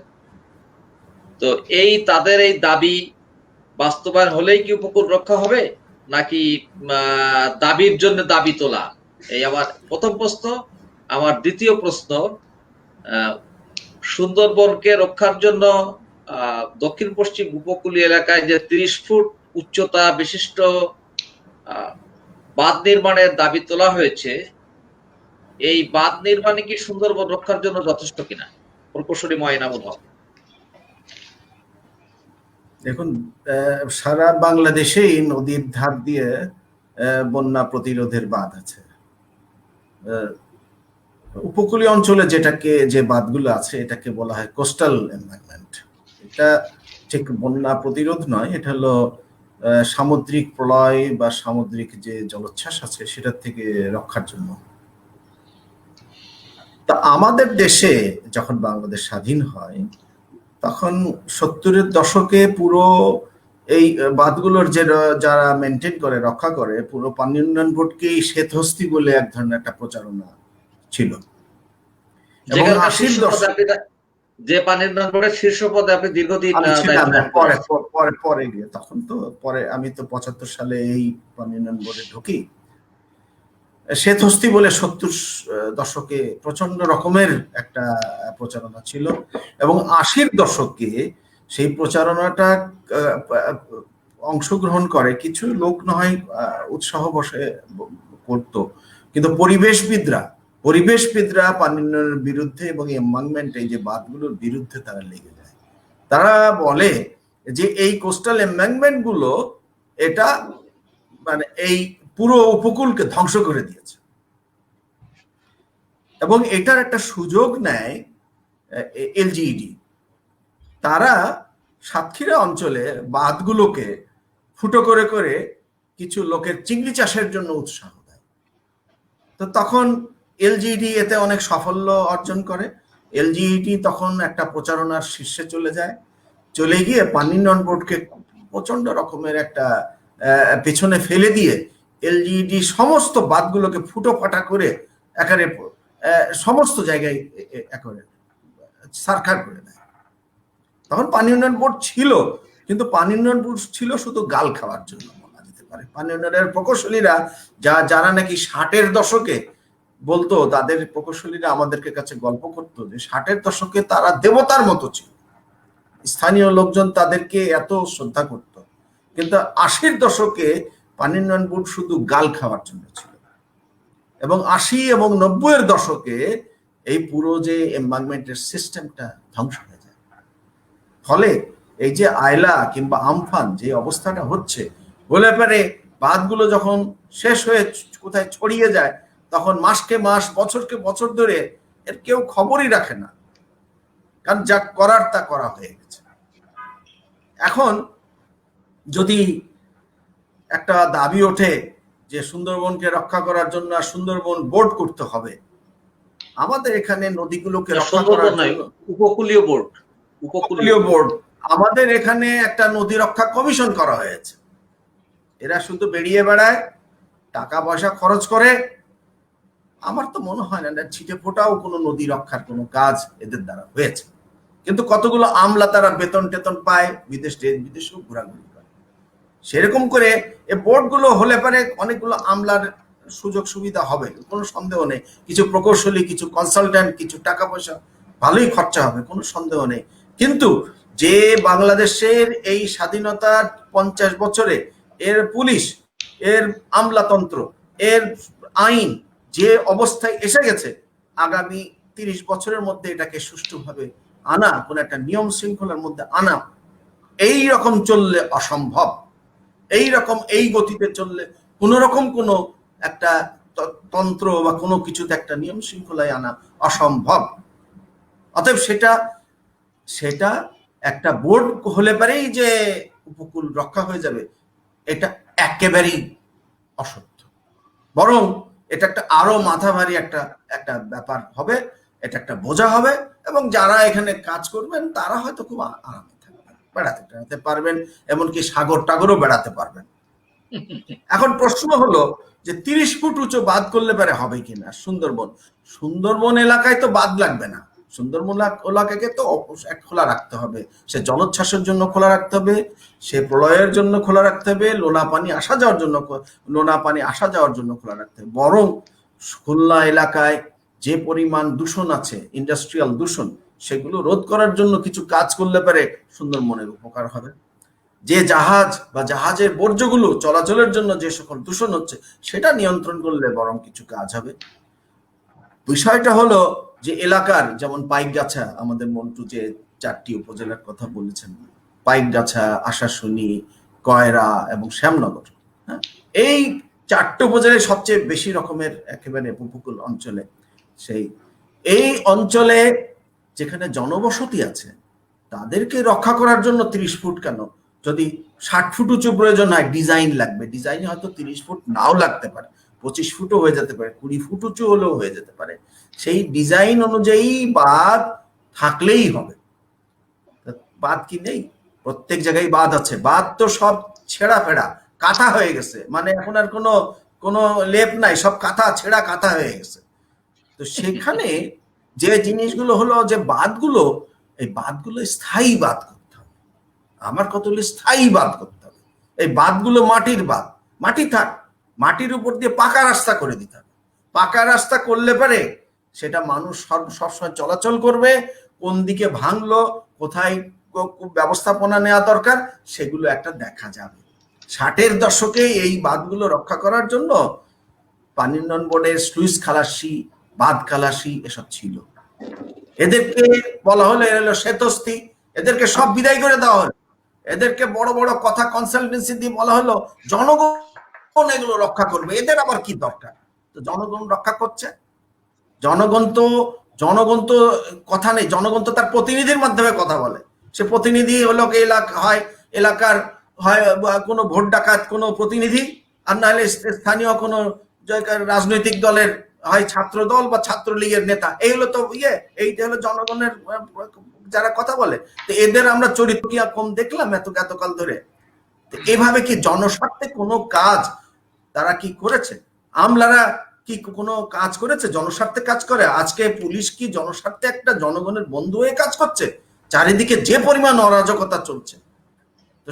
তো তাদের এই দাবি বাস্তবায়ন হলেই কি উপকূল রক্ষা হবে, নাকি দাবির জন্য দাবি তোলা? এই আমার প্রথম প্রশ্ন। আমার দ্বিতীয় প্রশ্ন, সুন্দরবনকে রক্ষার জন্য দক্ষিণ পশ্চিম উপকূলীয় এলাকায় যে 30 ফুট উচ্চতা বিশিষ্ট বাঁধ নির্মাণের দাবি তোলা হয়েছে, এই বাঁধ নির্মাণে কি সুন্দরবন রক্ষার জন্য যথেষ্ট কিনা? প্রকৌশলী এনামুল হক। দেখুন, সারা বাংলাদেশেই নদীর ধার দিয়ে বন্যা প্রতিরোধের বাঁধ আছে। উপকূলীয় অঞ্চলে যে বাঁধগুলো আছে এটাকে বলা হয় কোস্টাল এনভায়রনমেন্ট। এটা ঠিক বন্যা প্রতিরোধ নয়, এটা হলো সামুদ্রিক প্রলয় বা সামুদ্রিক যে জলোচ্ছ্বাস আছে সেটার থেকে রক্ষার জন্য। তা আমাদের দেশে যখন বাংলাদেশ স্বাধীন হয় তখন 70-এর দশকে পুরো এই বাঁধগুলোর যারা মেনটেন করে, রক্ষা করে, পুরো পানি উন্নয়ন বোর্ডকেই শ্বেতহস্তি বলে এক ধরনের একটা প্রচারণা ছিল। যে পানি উন্নয়ন বোর্ডের শীর্ষ পদে আপনি দীর্ঘদিন পরে গিয়ে তখন তো পরে আমি তো 75 সালে এই পানি উন্নয়ন বোর্ডে ঢুকি। শ্বেতহস্তি বলে 70 দশকে প্রচন্ড রকমের একটা প্রচারণা ছিল এবং 80-র দশকে সেই প্রচারণাটা অংশগ্রহণ করে কিছু লোক নয় উৎসাহ বসে করতো, কিন্তু পরিবেশবিদরা পানি উন্নয়নের বিরুদ্ধে এবং এনভায়রনমেন্ট এই যে বাঁধগুলোর বিরুদ্ধে তারা লেগে যায়। তারা বলে যে এই কোস্টাল এনভায়রনমেন্ট গুলো এটা মানে এই পুরো উপকূলকে ধ্বংস করে দিয়েছে এবং এটার একটা সুযোগ নেয় এলজিইডি। তারা সাতক্ষীরা অঞ্চলে বাঁধগুলোকে ফুটো করে করে কিছু লোকের চিংড়ি চাষের জন্য উৎসাহ দেয়। তো তখন এলজিইডি এতে অনেক সাফল্য অর্জন করে। এলজিইডি তখন একটা প্রচারণার শীর্ষে চলে গিয়ে পানি উন্নয়ন বোর্ডকে প্রচন্ড রকমের একটা পেছনে ফেলে দিয়ে এলজিইডি সমস্ত বাঁধগুলোকে ফুটো ফাটা করে একেবারে সমস্ত জায়গায় একেবারে সারখার করে দেয়। তখন পানি উন্নয়ন বোর্ড ছিল, কিন্তু পানি উন্নয়ন বোর্ড ছিল শুধু গাল খাওয়ার জন্য বলা যেতে পারে। পানি উন্নয়নের প্রকৌশলীরা যারা নাকি 60-এর দশকে বলতো, তাদের প্রকৌশলীরা আমাদেরকে কাছে গল্প করতো যে 60-এর দশকে তারা দেবতার মতো ছিল, স্থানীয় লোকজন তাদেরকে এত শ্রদ্ধা করত। কিন্তু 80-র দশকে পানি উন্নয়ন বোর্ড শুধু গাল খাওয়ার জন্য ছিল এবং 80 এবং 90-এর দশকে এই পুরো যে এনভায়রনমেন্টের সিস্টেমটা ধ্বংস হয়ে যায়। ফলে এই যে আয়লা কিংবা আমফান যে অবস্থাটা হচ্ছে, বলে পারে বাঁধগুলো যখন শেষ হয়ে কোথায় ছড়িয়ে যায় তখন মাসকে মাস, বছরকে বছর ধরে এর কেউ খবরই রাখে না, কারণ যা করার তা করা হয়ে গেছে। এখন যদি একটা দাবি ওঠে যে সুন্দরবনকে রক্ষা করার জন্য সুন্দরবন বোর্ড করতে হবে, আমাদের এখানে নদীগুলোকে রক্ষা করার জন্য উপকূলীয় বোর্ড, আমাদের এখানে একটা নদী রক্ষা কমিশন করা হয়েছে। এরা শুধু বেরিয়ে বেড়ায়, টাকা পয়সা খরচ করে। আমার তো মনে হয় না ছিটে ফোটাও কোনো নদী রক্ষার কোনো কাজ এদের দ্বারা হয়েছে। কিন্তু কতগুলো আমলা তারা বেতন টেতন পায়, বিদেশেও ঘোরাঘুরি করে। সেরকম করে এই বোর্ডগুলো হলে পারে অনেকগুলো আমলার সুযোগ সুবিধা হবে, কোনো সন্দেহ নেই। কিছু প্রকৌশলী, কিছু কনসালট্যান্ট, কিছু টাকা পয়সা ভালোই খরচা হবে, কোনো সন্দেহ নেই। কিন্তু যে বাংলাদেশের এই স্বাধীনতার 50 বছরে এর পুলিশ, এর আমলাতন্ত্র, এর আইন যে অবস্থায় এসে গেছে, আগামী 30 বছরের মধ্যে এটাকে সুষ্ঠুভাবে আনা, কোন একটা নিয়ম শৃঙ্খলার মধ্যে আনা, এই রকম চললে অসম্ভব। এই রকম এই গতিতে চললে কোন রকম কোনো একটা তন্ত্র বা কোনো কিছুতে একটা নিয়ম শৃঙ্খলায় আনা অসম্ভব। অতএব সেটা একটা বোর্ড হলে পারেই যে উপকূল রক্ষা হয়ে যাবে, এটা একেবারেই অসত্য। বরং এটা একটা আরো মাথা ভারী একটা ব্যাপার হবে, এটা একটা বোঝা হবে, এবং যারা এখানে কাজ করবেন তারা হয়তো খুব আরামে থাকবেন, বেড়াতে পারবেন, এমনকি সাগর টাগরও বেড়াতে পারবেন। এখন প্রশ্ন হলো যে 30 ফুট উঁচু বাঁধ করলে পারে হবে কিনা। সুন্দরবন এলাকায় তো বাঁধ লাগবে না। সুন্দরবন এলাকাকে তো খোলা রাখতে হবে, সে জলোচ্ছ্বাসের জন্য খোলা রাখতে হবে, সে প্রলয়ের জন্য খোলা রাখতে হবে, লোনা পানি আসা যাওয়ার জন্য খোলা রাখতে হবে। বরং খুলনা এলাকায় যে পরিমাণ দূষণ আছে, ইন্ডাস্ট্রিয়াল দূষণ, সেগুলো রোধ করার জন্য কিছু কাজ করলে পারে সুন্দরবনের উপকার হবে। যে জাহাজ বা জাহাজের বর্জ্যগুলো চলাচলের জন্য যে সকল দূষণ হচ্ছে, সেটা নিয়ন্ত্রণ করলে বরং কিছু কাজ হবে। বিষয়টা হলো যে এলাকার, যেমন পাইকগাছা, আমাদের মন্টু যে 4টি উপজেলার কথা বলেছেন, পাইকগাছা, আশাশুনি, কয়রা এবং শ্যামনগর, হ্যাঁ, এই 4টে উপজেলায় সবচেয়ে বেশি রকমের একেবারে উপকূল অঞ্চলে, এই অঞ্চলে যেখানে জনবসতি আছে তাদেরকে রক্ষা করার জন্য 30 ফুট কেন, যদি 60 ফুট উঁচু প্রয়োজন হয়, ডিজাইন লাগবে। ডিজাইনে হয়তো 30 ফুট নাও লাগতে পারে, 25 ফুটও হয়ে যেতে পারে, 20 ফুট উঁচু হলেও হয়ে যেতে পারে। সেই ডিজাইন অনুযায়ী বাঁধ থাকলেই হবে। বাঁধ কি নেই? প্রত্যেক জায়গায় বাঁধ আছে। বাঁধ তো সব ছেঁড়া ফেড়া, কাঁথা হয়ে গেছে, মানে এখন আর কোনো লেপ নাই, সব কাঁথা, ছেঁড়া কাঁথা হয়ে গেছে। তো সেখানে যে জিনিসগুলো হলো যে বাঁধগুলো, এই বাঁধগুলো স্থায়ী বাঁধ করতে হবে। আমার কত হলো স্থায়ী বাঁধ করতে হবে। এই বাঁধগুলো মাটির বাঁধ, মাটি থাক, মাটির উপর দিয়ে পাকা রাস্তা করে দিতে হবে। পাকা রাস্তা করলে পারে সেটা মানুষ সবসময় চলাচল করবে, কোন দিকে ভাঙলো, কোথায় ব্যবস্থাপনা নেওয়া দরকার, সেগুলো একটা দেখা যাবে। 60-এর দশকে এই বাঁধগুলো রক্ষা করার জন্য পানি উন্নয়ন বোর্ডের স্লুইস খালাসি, বাঁধ খালাসি এসব ছিল। এদেরকে বলা হলো এরা হলো শ্বেতস্থি, এদেরকে সব বিদায় করে দেওয়া হলো। এদেরকে বড় বড় কথা কনসালটেন্সি দিয়ে বলা হলো জনগণ এগুলো রক্ষা করবে, এদের আবার কি দরকার? তো জনগণ রক্ষা করছে। জনগণ তো কথা নেই, জনগণ তো তার প্রতিনিধির মাধ্যমে কথা বলে। সে প্রতিনিধি হলো এলাকার হয় কোনো ভোট ডাকাত কোনো প্রতিনিধি, আর নাহলে স্থানীয় কোনো রাজনৈতিক দলের হয় ছাত্র দল বা ছাত্রলীগের নেতা। এই হলো তো এইটা হলো জনগণের যারা কথা বলে। তো এদের আমরা চরিত্র কি কম দেখলাম এতকাল ধরে? এভাবে কি জনস্বার্থে কোনো কাজ তারা কি করেছে? আমলারা কি কোনো কাজ করেছে? জনস্বার্থে কাজ করে? আজকে পুলিশ কি জনস্বার্থে একটা জনগণের বন্ধু হয়ে কাজ করছে? চারিদিকে যে পরিমাণ অরাজকতা চলছে, তো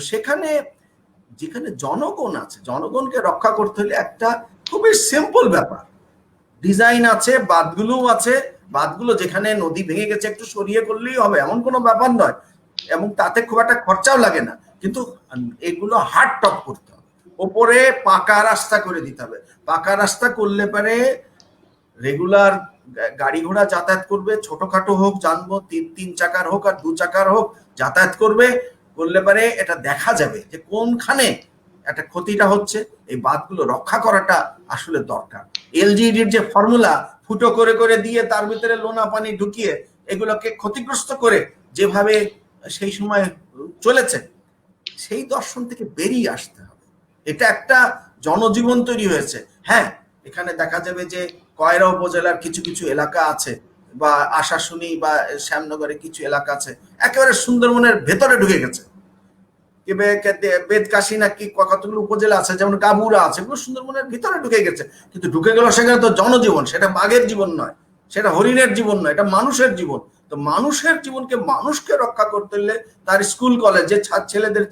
যেখানে জনগণ আছে, জনগণকে রক্ষা করতে হলে একটা খুবই সিম্পল ব্যাপার, ডিজাইন আছে, বাঁধগুলো আছে। বাঁধগুলো যেখানে নদী ভেঙে গেছে একটু সরিয়ে করলেই হবে, এমন কোনো ব্যাপার নয়, এবং তাতে খুব একটা খরচাও লাগে না। কিন্তু এগুলো হার্ড টপ করতে হবে, ওপরে পাকা রাস্তা করে দিতে হবে। পাকা রাস্তা করলে পারে রেগুলার গাড়ি ঘোড়া যাতায়াত করবে, ছোটখাটো হোক যানবাহন, 3 চাকার হোক আর 2 চাকার হোক, যাতায়াত করলে পারে এটা দেখা যাবে যে কোনখানে একটা ক্ষতিটা হচ্ছে। এই বাঁধগুলো রক্ষা করাটা আসলে দরকার। এলজিইডির যে ফর্মুলা ফুটো করে করে দিয়ে তার ভিতরে লোনা পানি ঢুকিয়ে এগুলোকে ক্ষতিগ্রস্ত করে যেভাবে সেই সময় চলেছে, সেই দর্শন থেকে বেরিয়ে আসতে হবে। এটা একটা জনজীবন তৈরি হয়েছে। হ্যাঁ, এখানে দেখা যাবে যে কয়রা উপজেলার কিছু কিছু এলাকা আছে, বা আশাশুনি বা শ্যামনগরে কিছু এলাকা আছে একেবারে সুন্দরবনের ভেতরে ঢুকে গেছে। বেদকাশি নাকি কতগুলো উপজেলা আছে, যেমন গাবুরা আছে, এগুলো সুন্দরবনের ভিতরে ঢুকে গেছে। কিন্তু ঢুকে গেল সেখানে তো জনজীবন, সেটা বাঘের জীবন নয়, সেটা হরিণের জীবন নয়, এটা মানুষের জীবন। তো মানুষের জীবনকে, মানুষকে রক্ষা করতে হলে তার স্কুল কলেজ যে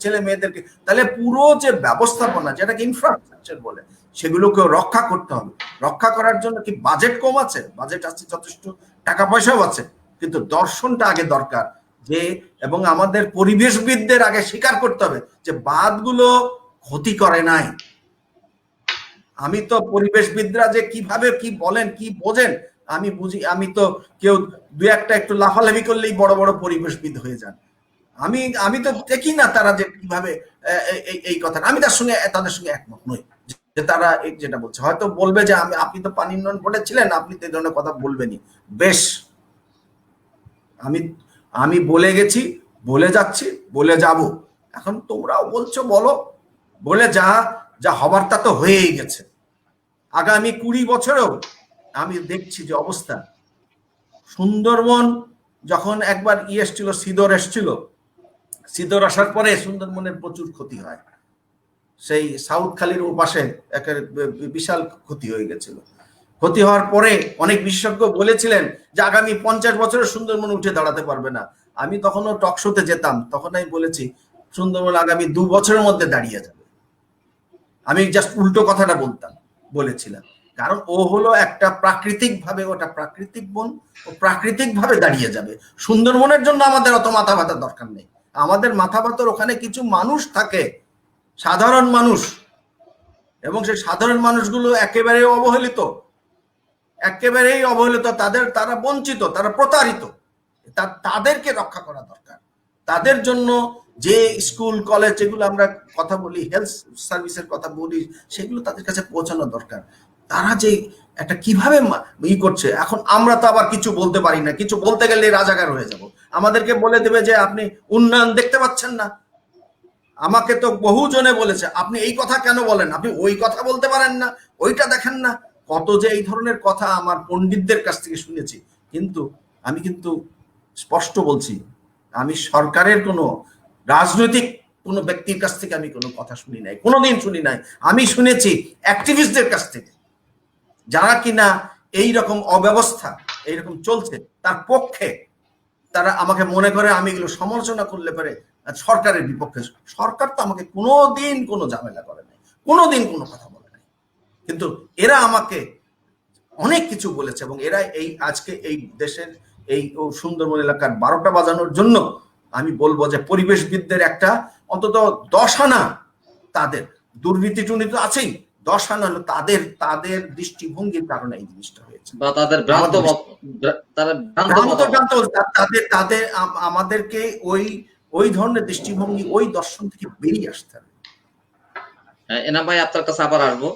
ছেলে মেয়েদেরকে, তাহলে পুরো যে ব্যবস্থাপনা, যেটাকে ইনফ্রাস্ট্রাকচার বলে, সেগুলোকে রক্ষা করতে হবে। রক্ষা করার জন্য কি বাজেট কম আছে? বাজেট আছে, যথেষ্ট টাকা পয়সাও আছে, কিন্তু দর্শনটা আগে দরকার। যে এবং আমাদের পরিবেশবিদদের আগে স্বীকার করতে হবে যে বাঁধগুলো ক্ষতি করে নাই। আমি তো পরিবেশবিদরা যে কিভাবে কি বলেন, কি বোঝেন আমি বুঝি। আমি তো কেউ দুই একটা একটু লাফালাফি করলেই বড় বড় পরিবেশবিদ হয়ে যান। আমি তো দেখি না তারা যে কিভাবে এই কথা। আমি তাদের সঙ্গে একমত নই যে তারা যেটা বলছে। হয়তো বলবে যে আপনি তো পানি উন্নয়ন বোর্ডে ছিলেন, আপনি তো এই ধরনের কথা বলবেনই। বেশ, আমি বলে গেছি, বলে যাচ্ছি, বলে যাব। এখন তোমরাও বলছো, বলো, বলে যা হবার তা তো হয়েই গেছে। আগামী 20 বছরেও আমি দেখছি যে অবস্থা। সুন্দরবন যখন একবার এসছিল, সিদর এসছিল, সিদর আসার পরে সুন্দরবনের প্রচুর ক্ষতি হয়। সেই সাউথ খালির ওপাশে একটা বিশাল ক্ষতি হয়ে গেছিল। ক্ষতি হওয়ার পরে অনেক বিশেষজ্ঞ বলেছিলেন যে আগামী 50 বছরে সুন্দরবন উঠে দাঁড়াতে পারবে না। আমি তখনও টক শোতে যেতাম, তখন আমি বলেছি সুন্দরবন আগামী 2 বছরের মধ্যে দাঁড়িয়ে যাবে। আমি জাস্ট উল্টো কথাটা বলেছিলাম, কারণ ও হলো একটা প্রাকৃতিক ভাবে, ওটা প্রাকৃতিক বন, ও প্রাকৃতিক ভাবে দাঁড়িয়ে যাবে। সুন্দরবনের জন্য আমাদের অত মাথা ব্যথার দরকার নেই। আমাদের মাথা ব্যথার ওখানে কিছু মানুষ থাকে, সাধারণ মানুষ, এবং সেই সাধারণ মানুষগুলো একেবারেই অবহেলিত, তারা বঞ্চিত, তারা প্রতারিত। তাদেরকে রক্ষা করা দরকার। তাদের জন্য যে স্কুল কলেজ যেগুলো আমরা কথা বলি, হেলথ সার্ভিসের কথা বলি, সেগুলো তাদের কাছে পৌঁছানো দরকার। তারা যে একটা কিভাবে করছে, এখন আমরা তো আবার কিছু বলতে পারি না। কিছু বলতে গেলে রাজাকার হয়ে যাব। আমাদেরকে বলে দেবে যে আপনি উন্নয়ন দেখতে পাচ্ছেন না। আমাকে তো বহু জনে বলেছে, আপনি এই কথা কেন বলেন, আপনি ওই কথা বলতে পারেন না, ওইটা দেখেন না। কত যে এই ধরনের কথা আমার পণ্ডিতদের কাছ থেকে শুনেছি। কিন্তু আমি স্পষ্ট বলছি, আমি সরকারের কোনো রাজনৈতিক কোনো ব্যক্তির কাছ থেকে আমি কোনো কথা শুনি নাই, কোনোদিন শুনি নাই। আমি শুনেছি অ্যাক্টিভিস্টদের কাছ থেকে, যারা কিনা এইরকম অব্যবস্থা এইরকম চলছে তার পক্ষে। তারা আমাকে মনে করে আমি এগুলো সমালোচনা করলে পারে সরকারের বিপক্ষে। সরকার তো আমাকে কোনোদিন কোনো ঝামেলা করে নাই, কোনোদিন কোনো কথা বলে নাই। কিন্তু এরা আমাকে অনেক কিছু বলেছে, এবং এরা আজকে এই দেশের এই সুন্দরবন এলাকার 12টা বাজানোর জন্য আমি বলবো যে পরিবেশবিদদের একটা অন্তত 10 আনা, তাদের দুর্নীতি টুর্নীতি আছেই, 10 আনা হলো তাদের দৃষ্টিভঙ্গির কারণে এই জিনিসটা হয়েছে, বা তাদের তাদের আমাদেরকে ওই ধরনের দৃষ্টিভঙ্গি, ওই দর্শন থেকে বেরিয়ে আসতে হবে। এনাম ভাই, আপনার কাছে আবার আসবো।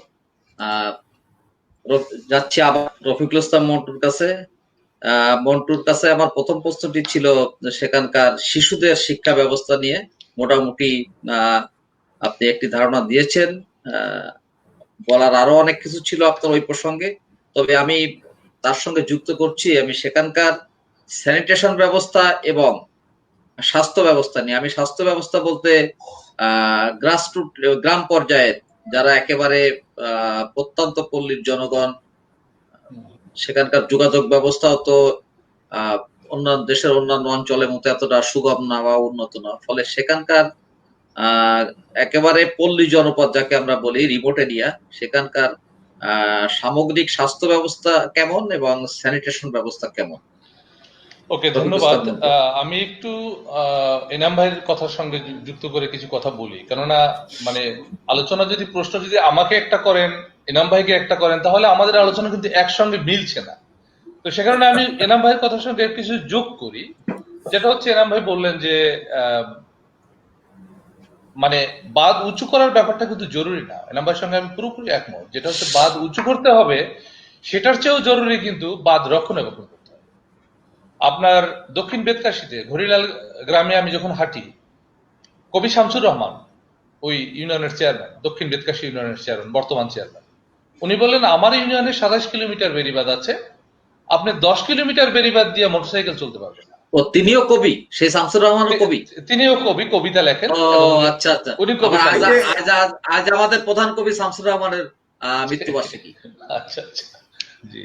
যাচ্ছি আবার রফিকুল ইসলাম মন্টুর কাছে। আমার প্রথম প্রশ্নটি ছিল সেখানকার শিশুদের শিক্ষা ব্যবস্থা নিয়ে। মোটামুটি আপনি একটি ধারণা দিয়েছেন, বলার আরো অনেক কিছু ছিল আপনার ওই প্রসঙ্গে। তবে আমি তার সঙ্গে যুক্ত করছি, আমি সেখানকার স্যানিটেশন ব্যবস্থা এবং স্বাস্থ্য ব্যবস্থা নিয়ে। আমি স্বাস্থ্য ব্যবস্থা বলতে গ্রাসরুট, গ্রাম পর্যায়ের যারা একেবারে প্রত্যন্ত পল্লীর জনগণ, সেখানকার যোগাযোগ ব্যবস্থাও তো অন্যান্য দেশের অন্যান্য অঞ্চলের মতো এতটা সুগম না বা উন্নত না। ফলে সেখানকার একেবারে পল্লী জনপদ যাকে আমরা বলি, রিমোট এরিয়া, সেখানকার সামগ্রিক স্বাস্থ্য ব্যবস্থা কেমন এবং স্যানিটেশন ব্যবস্থা কেমন? ওকে, ধন্যবাদ। আমি একটু এনাম ভাইয়ের কথার সঙ্গে যুক্ত করে কিছু কথা বলি, কেননা মানে আলোচনা যদি প্রশ্ন যদি আমাকে একটা করেন, এনাম ভাইকে একটা করেন, তাহলে আমাদের আলোচনা কিন্তু একসঙ্গে মিলছে না। তো সে কারণে আমি এনাম ভাইয়ের কথার সঙ্গে কিছু যোগ করি। যেটা হচ্ছে, এনাম ভাই বললেন যে মানে বাঁধ উঁচু করার ব্যাপারটা কিন্তু জরুরি না। এনাম ভাইয়ের সঙ্গে আমি পুরোপুরি একমত। যেটা হচ্ছে বাঁধ উঁচু করতে হবে, সেটার চেয়েও জরুরি কিন্তু বাঁধ রক্ষণাবেক্ষণ করতে হবে। আপনার দক্ষিণ বেতকাশিতে ঘড়িলাল গ্রামে আমি যখন হাঁটি, কবি শামসুর রহমান, ওই ইউনিয়নের চেয়ারম্যান, দক্ষিণ বেতকাশি ইউনিয়নের চেয়ারম্যান, বর্তমান চেয়ারম্যান, উনি বললেন আমার ইউনিয়নে 27 কিলোমিটার বেড়িবাঁধ আছে, আপনি 10 কিলোমিটার বেড়িবাঁধ দিয়ে মোটরসাইকেল চলতে পারবেন না। ও, তিনিও কবি? সেই শামসুর রহমানও কবি? তিনিও কবি, কবিতা লেখেন। আচ্ছা আচ্ছা। উনি কবি। আজ আমাদের প্রধান কবি শামসুর রহমানের মৃত্যুবার্ষিকী। আচ্ছা আচ্ছা, জি।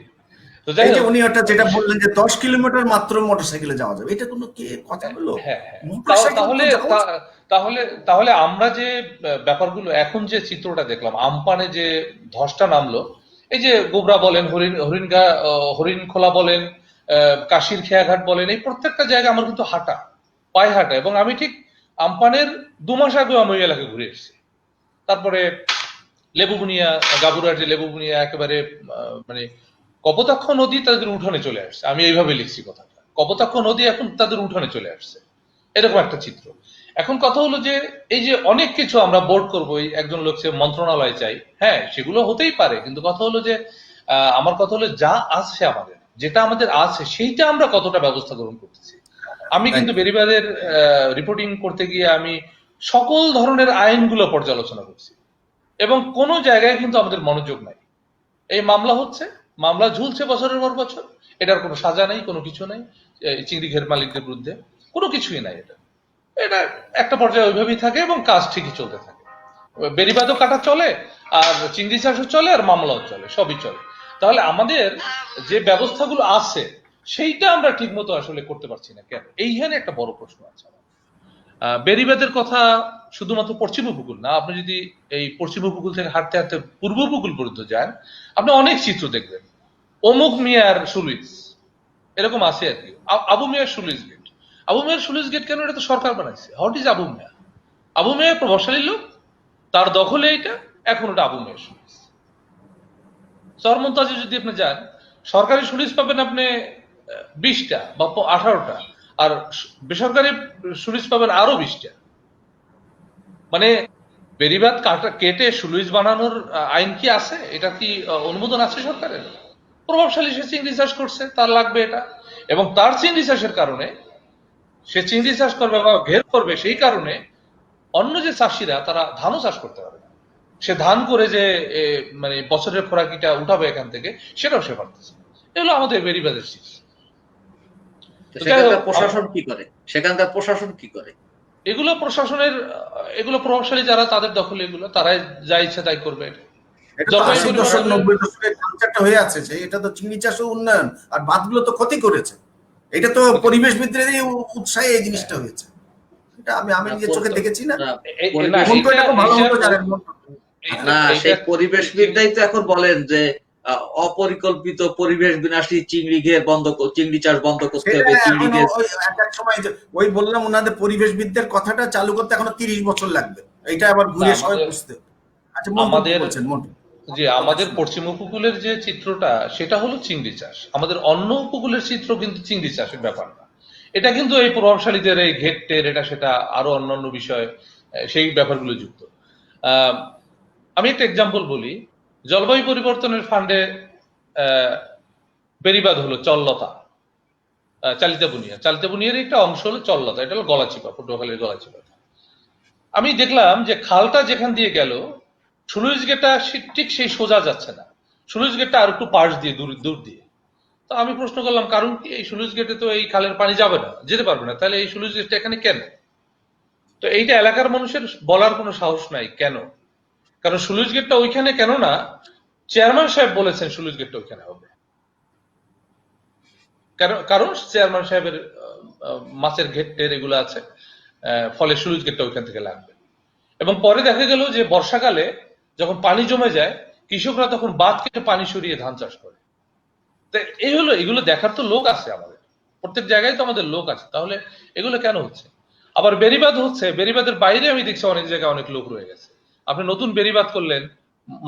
তো যাই এই যে হোক, উনি ওটা যেটা বললেন যে 10 কিলোমিটার মাত্র মোটরসাইকেলে যাওয়া যাবে, এটা কোনো কি কথা হলো? হ্যাঁ হ্যাঁ, মোটরসাইকেল তো তাহলে যাওয়া উচিত। তাহলে তাহলে আমরা যে ব্যাপারগুলো এখন যে চিত্রটা দেখলাম, আমপানে যে ধসটা নামলো, এই যে গোবরা বলেন, হরিণ খোলা বলেন, কাশির খেয়াঘাট বলেন, এই প্রত্যেকটা জায়গা আমার কিন্তু হাঁটা, পায়ে হাঁটা। এবং আমি ঠিক আমপানের 2 মাস আগেও আমি ওই এলাকায় ঘুরে এসেছি। তারপরে লেবুবুনিয়া, গাবুরার যে লেবুবুনিয়া একেবারে মানে কপোতাক্ষ নদী তাদের উঠোনে চলে আসছে। আমি এইভাবে লিখছি কথাটা, কপোতাক্ষ নদী এখন তাদের উঠোনে চলে আসছে, এরকম একটা চিত্র। এখন কথা হলো যে এই যে অনেক কিছু আমরা বোর্ড করবো, এই একজন লোক সে মন্ত্রণালয় চাই, হ্যাঁ সেগুলো হতেই পারে, কিন্তু কথা হলো যে আমার কথা হলো যা আছে আমাদের, যেটা আমাদের আছে সেইটা আমরা কতটা ব্যবস্থা গ্রহণ করতেছি। আমি কিন্তু বেরিবাদের রিপোর্টিং করতে গিয়ে আমি সকল ধরনের আইনগুলো পর্যালোচনা করছি, এবং কোনো জায়গায় কিন্তু আমাদের মনোযোগ নাই। এই মামলা হচ্ছে, মামলা ঝুলছে বছরের পর বছর, এটার কোনো সাজা নেই, কোনো কিছু নেই। চিংড়ি ঘের মালিকদের বিরুদ্ধে কোনো কিছুই নাই। এটা এটা একটা পর্যায়ে ওইভাবেই থাকে এবং কাজ ঠিকই চলতে থাকে। বেড়িবাঁধও কাটা চলে, আর চিংড়ি চাষও চলে, আর মামলাও চলে, সবই চলে। তাহলে আমাদের যে ব্যবস্থাগুলো আছে সেইটা আমরা ঠিক মতো আসলে করতে পারছি না কেন? এইখানে একটা বড় প্রশ্ন আছে। বেড়িবাঁধের কথা শুধুমাত্র পশ্চিম উপকূল না, আপনি যদি এই পশ্চিম উপকূল থেকে হাঁটতে হাঁটতে পূর্ব উপকূল পর্যন্ত যান, আপনি অনেক চিত্র দেখবেন। অমুক মিয়ার সুলুইস, এরকম আছে আর কি। আবু মিয়ার সুলুইস গেট, আবু মিয়ার সুলুইস গেট কেন? এটা তো সরকার বানাইছে। হোয়াট ইজ আবু মিয়া? আবু মিয়া প্রভাবশালী লোক, তার দখলে এটা, এখন ওটা আবু মিয়ার সুলুইস। চরমন্তাজে যদি আপনি যান, সরকারি সুলুইস পাবেন আপনি 20টা বা 18টা, আর বেসরকারি সুলুইস পাবেন আরো 20টা। মানে বেড়িবাঁধ কেটে সুলুইস বানানোর আইন কি আছে? এটা কি অনুমোদন আছে সরকারের? প্রভাবশালী সে চিংড়ি চাষ করছে, তার লাগবে এটা, এবং তার চিংড়ি চাষের কারণে সে চিংড়ি চাষ করবে বা ঘের করবে, সেই কারণে অন্য যে চাষিরা তারা ধানও চাষ করতে পারে না। সে ধান করে যে মানে বছরের খোরাকিটা উঠাবে এখান থেকে, সেটাও সে পারতেছে। এগুলো আমাদের বেড়িবাঁধের চিজ। সেখানকার প্রশাসন কি করে? সেখানকার প্রশাসন কি করে? এগুলো প্রশাসনের, এগুলো প্রভাবশালী যারা, তাদের দখলে এগুলো, তারাই যা ইচ্ছা তাই করবে। এটা তো 80 দশক 90 দশকের কালচারটা হয়ে আছে, যে এটা তো চিংড়ি চাষ ও উন্নয়ন, আর বাঁধগুলো তো ক্ষতি করেছে। এটা তো পরিবেশবিদদের উৎসাহে এই জিনিসটা হয়েছে। এটা আমি নিজের চোখে দেখেছি না। মন্টু এটা খুব ভালো মতো জানেন। না, সেই পরিবেশবিদরাই তো এখন বলেন যে অপরিকল্পিত পরিবেশ বিনাশী চিংড়ি ঘের বন্ধ, চিংড়ি চাষ বন্ধ করতে হবে। চিংড়ি ঘের এক সময় ওই বললাম ওনাদের পরিবেশবিদদের কথাটা চালু করতে এখনো 30 বছর লাগবে। এটা আবার ঘুরে সবাই বুঝতে। আচ্ছা, আমাদের মন্টু যে আমাদের পশ্চিম উপকূলের যে চিত্রটা, সেটা হলো চিংড়ি চাষ। আমাদের অন্য উপকূলের চিত্র কিন্তু চিংড়ি চাষের ব্যাপার না। এটা কিন্তু এই প্রভাবশালীদের এই ঘেটটের এটা সেটা আরো অন্যান্য বিষয়, সেই ব্যাপারগুলো যুক্ত। আমি একটা এক্সাম্পল বলি। জলবায়ু পরিবর্তনের ফান্ডে বেড়িবাঁধ হলো চল্লতা, চালিতা বুনিয়ার একটা অংশ হলো চল্লতা, এটা হলো গলাচিপা, পটুয়াখালীর গলাচিপা। আমি দেখলাম যে খালটা যেখান দিয়ে গেল, সুলুইস গেটটা ঠিক সেই সোজা যাচ্ছে না, সুলুইস গেটটা আর একটু পাশ দিয়ে দূর দিয়ে। তো আমি প্রশ্ন করলাম, কারণ কি? এই সুলুইস গেটে তো এই খালের পানি যাবে না, যেতে পারবে না, তাহলে এই সুলুইস গেটটা এখানে কেন? তো এইটা এলাকার মানুষের বলার কোনো সাহস নাই। কেন? কারণ সুলুইস গেটটা ওইখানে কেন না, চেয়ারম্যান সাহেব বলেছেন সুলুইস গেটটা ওইখানে হবে। কারণ চেয়ারম্যান সাহেবের মাছের ঘেটটের এগুলো আছে, ফলে সুলুইস গেটটা ওইখান থেকে লাগবে। এবং পরে দেখা গেল যে বর্ষাকালে যখন পানি জমে যায়, কৃষকরা তখন বাঁধ কেটে পানি সরিয়ে ধান চাষ করে। তো এই হলো, এগুলো দেখার তো লোক আছে আমাদের, প্রত্যেক জায়গায় তো আমাদের লোক আছে। তাহলে এগুলো কেন হচ্ছে? আবার বেড়িবাঁধ হচ্ছে, বেড়িবাঁধের বাইরে আমি দেখছি অনেক জায়গায় অনেক লোক রয়ে গেছে। আপনি নতুন বেড়িবাঁধ করলেন,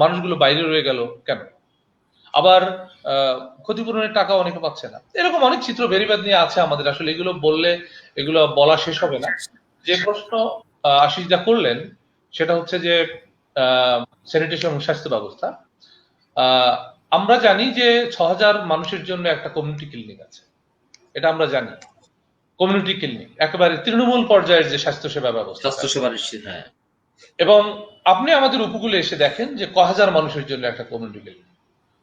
মানুষগুলো বাইরে রয়ে গেল কেন? আবার ক্ষতিপূরণের টাকা অনেকে পাচ্ছে না। এরকম অনেক চিত্র বেড়িবাঁধ নিয়ে আছে আমাদের। আসলে এগুলো বললে এগুলো বলা শেষ হবে না। যে প্রশ্ন আশিস দা করলেন সেটা হচ্ছে যে স্যানিটেশন এবং স্বাস্থ্য ব্যবস্থা। আমরা জানি যে 6000 মানুষের জন্য একটা কমিউনিটি ক্লিনিক আছে, এটা আমরা জানি। কমিউনিটি ক্লিনিক একেবারে তৃণমূল পর্যায়ের যে স্বাস্থ্যসেবা ব্যবস্থা, স্বাস্থ্যসেবা নিশ্চিত। হ্যাঁ, এবং আপনি আমাদের উপকূলে এসে দেখেন যে কয় হাজার মানুষের জন্য একটা কমিউনিটি ক্লিনিক।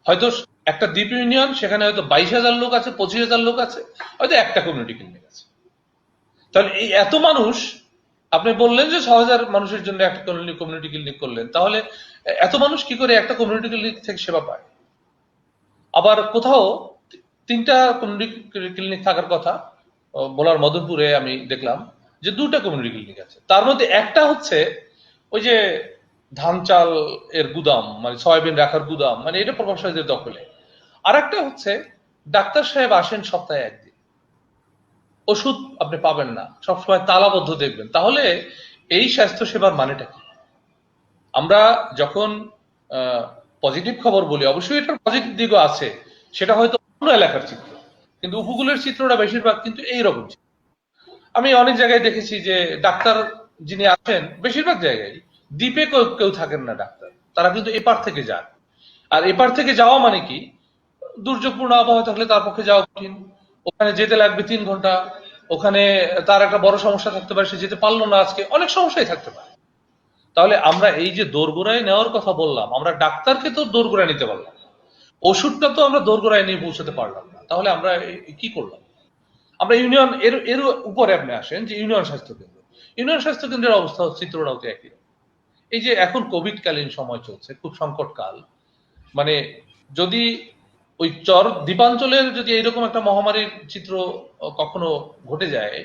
হয়তো একটা দ্বীপ ইউনিয়ন, সেখানে হয়তো 22,000 লোক আছে, 25,000 লোক আছে, হয়তো একটা কমিউনিটি ক্লিনিক আছে। তাহলে এই এত মানুষ, আপনি বললেন যে 6000 মানুষের জন্য একটা কমিউনিটি ক্লিনিক করলেন, তাহলে এত মানুষ কি করে একটা কমিউনিটি ক্লিনিক থেকে সেবা পায়? আবার কোথাও 3টা কমিউনিটি ক্লিনিক থাকার কথা। বলার মদনপুরে আমি দেখলাম যে 2টা কমিউনিটি ক্লিনিক আছে, তার মধ্যে একটা হচ্ছে ওই যে ধান চাল এর গুদাম, মানে সয়াবিন রাখার গুদাম, মানে এটা প্রভাবশালীদের দখলে। আর একটা হচ্ছে ডাক্তার সাহেব আসেন সপ্তাহে একদিন, ওষুধ আপনি পাবেন না, সবসময় তালাবদ্ধ দেখবেন। তাহলে এই স্বাস্থ্য সেবার মানেটা কি? আমরা যখন পজিটিভ খবর বলি, অবশ্যই এটার পজিটিভ দিকও আছে, সেটা হয়তো অন্য এলাকার চিত্র, কিন্তু উপকূলের চিত্রটা বেশিরভাগ কিন্তু এইরকম। আমি অনেক জায়গায় দেখেছি যে ডাক্তার যিনি আছেন, বেশিরভাগ জায়গায় দ্বীপে কেউ থাকেন না ডাক্তার, তারা কিন্তু এপার থেকে যান। আর এপার থেকে যাওয়া মানে কি, দুর্যোগপূর্ণ আবহাওয়া থাকলে তার পক্ষে যাওয়া কঠিন, ওখানে যেতে লাগবে 3 ঘন্টা, ওখানে তার একটা বড় সমস্যা থাকতে পারে, সে যেতে পারলো না, আজকে অনেক সমস্যাই থাকতে পারে। তাহলে আমরা এই যে দোরগোড়ায় নেওয়ার কথা বললাম, আমরা ডাক্তারকে তো দোরগোড়ায় নিতে পারলাম, ওষুধটা তো আমরা দোরগোড়ায় নিয়ে পৌঁছাতে পারলাম না। তাহলে আমরা কি করলাম? আমরা ইউনিয়ন এর উপরে আপনি আসেন যে ইউনিয়ন স্বাস্থ্য কেন্দ্র, ইউনিয়ন স্বাস্থ্য কেন্দ্রের অবস্থা চিত্রটাও তো একই। এই যে এখন কোভিড কালীন সময় চলছে, খুব সংকট কাল, মানে যদি ওই দ্বীপাঞ্চলের যদি এইরকম একটা মহামারীর চিত্র কখনো ঘটে যায়,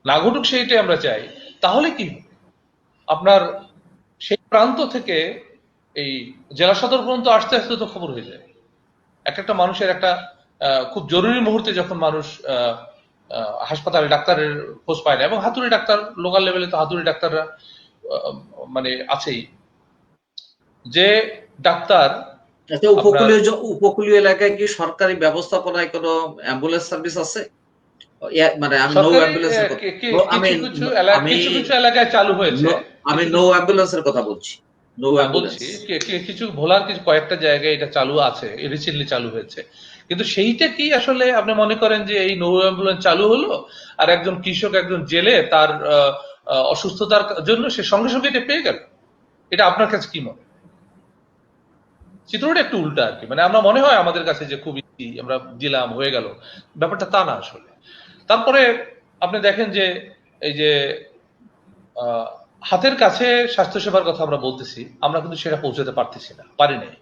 না ঘটুক সেইটাই আমরা চাই, তাহলে কি হবে? আপনার সেই প্রান্ত থেকে এই জেলা সদর পর্যন্ত আসতে আসতে তো খবর হয়ে যায়। একটা মানুষের একটা খুব জরুরি মুহূর্তে যখন মানুষ হাসপাতালে ডাক্তারের খোঁজ পায় না, এবং হাতুড়ি ডাক্তার লোকাল লেভেলে তো হাতুড়ি ডাক্তাররা মানে আছেই, যে ডাক্তার আচ্ছা, উপকূলীয় এলাকায় কি সরকারি ব্যবস্থাপনায় কোনো অ্যাম্বুলেন্স সার্ভিস আছে? মানে আমি নো সরকারি অ্যাম্বুলেন্সের কথা, কিছু কিছু এলাকায় চালু হয়েছে। আমি নো অ্যাম্বুলেন্সের কথা বলছি, নো অ্যাম্বুলেন্স। বলছি কিছু ভোলার কিছু কয়েকটা জায়গায় এটা চালু আছে, রিসেন্টলি চালু হয়েছে, কিন্তু সেইটা কি আসলে আপনি মনে করেন যে এই নো অ্যাম্বুলেন্স চালু হলো আর একজন কৃষক একজন জেলে তার অসুস্থতার জন্য সে সঙ্গে সঙ্গে এটা পেয়ে গেল? এটা আপনার কাছে কি মনে? চিত্রটা একটু উল্টা আর কি, মানে আমরা মনে হয় আমাদের কাছে যে খুব ইজি, আমরা দিলাম হয়ে গেল, ব্যাপারটা তা না আসলে। তারপরে আপনি দেখেন যে এই যে হাতের কাছে স্বাস্থ্যসেবার কথা আমরা বলতেছি, আমরা কিন্তু সেটা পৌঁছাতে পারতেছি না, পারি নাই।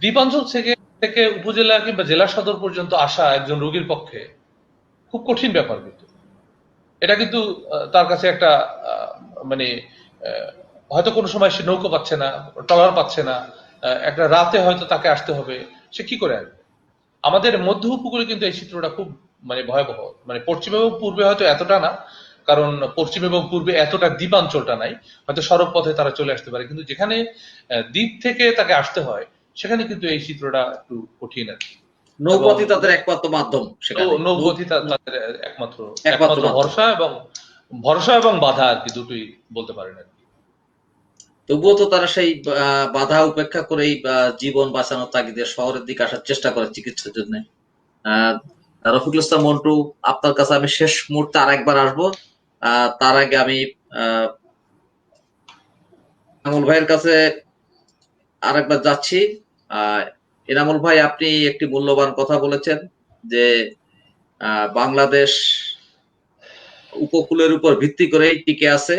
দ্বীপাঞ্চল থেকে থেকে উপজেলা কিংবা জেলা সদর পর্যন্ত আসা একজন রোগীর পক্ষে খুব কঠিন ব্যাপার, কিন্তু এটা কিন্তু তার কাছে একটা মানে হয়তো কোনো সময় সে নৌকো পাচ্ছে না, ট্রলার পাচ্ছে না, একটা রাতে হয়তো তাকে আসতে হবে, সে কি করে আসবে? আমাদের মধ্য উপকূলে কিন্তু এই চিত্রটা খুব মানে ভয়াবহ, মানে পশ্চিম এবং পূর্বে হয়তো এতটা না, কারণ পশ্চিম এবং পূর্বে এতটা দ্বীপাঞ্চলটা নাই, হয়তো সড়ক পথে তারা চলে আসতে পারে, কিন্তু যেখানে দ্বীপ থেকে তাকে আসতে হয় সেখানে কিন্তু এই চিত্রটা একটু কঠিন আর কি। নৌপথই তাদের একমাত্র মাধ্যম, নৌপথই তাদের একমাত্র ভরসা এবং বাধা আর কি, দুটোই বলতে পারেন আর কি। তবুও তো তারা সেই বাধা উপেক্ষা করেই জীবন বাঁচানোর তাগিদে শহরের দিকে আসার চেষ্টা করে চিকিৎসার জন্য। রফিকুল ইসলাম মন্টু, আপনার কাছে আমি শেষ মুহূর্তে আরেকবার আসবো, তার আগে আমি এনামুল ভাইয়ের কাছে আরেকবার যাচ্ছি। এনামুল ভাই, আপনি একটি মূল্যবান কথা বলেছেন যে বাংলাদেশ উপকূলের উপর ভিত্তি করেই টিকে আছে,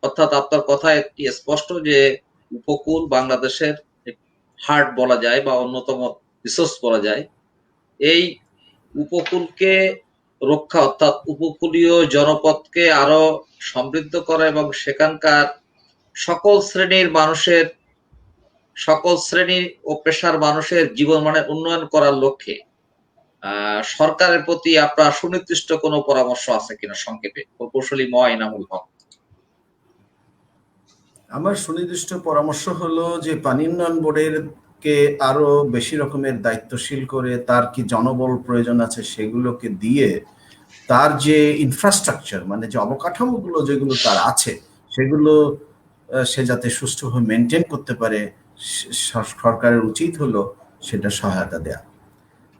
অর্থাৎ আপনার কথা একটি স্পষ্ট যে উপকূল বাংলাদেশের হার্ট বলা যায় বা অন্যতম রিসোর্স বলা যায়। এই উপকূলকে রক্ষা, অর্থাৎ উপকূলীয় জনপদকে আরো সমৃদ্ধ করা এবং সেখানকার সকল শ্রেণী ও পেশার মানুষের জীবনমানের উন্নয়ন করার লক্ষ্যে সরকারের প্রতি আপনার সুনির্দিষ্ট কোনো পরামর্শ আছে কিনা, সংক্ষেপে প্রকৌশলী এনামুল হক। আমার সুনির্দিষ্ট পরামর্শ হলো যে পানি উন্নয়ন বোর্ডের কে আরো বেশি রকমের দায়িত্বশীল করে তার কি জনবল প্রয়োজন আছে সেগুলোকে দিয়ে তার যে ইনফ্রাস্ট্রাকচার, মানে যে অবকাঠামোগুলো যেগুলো তার আছে সেগুলো সে যাতে সুষ্ঠুভাবে মেনটেন করতে পারে, সরকারের উচিত হলো সেটা সহায়তা দেয়া।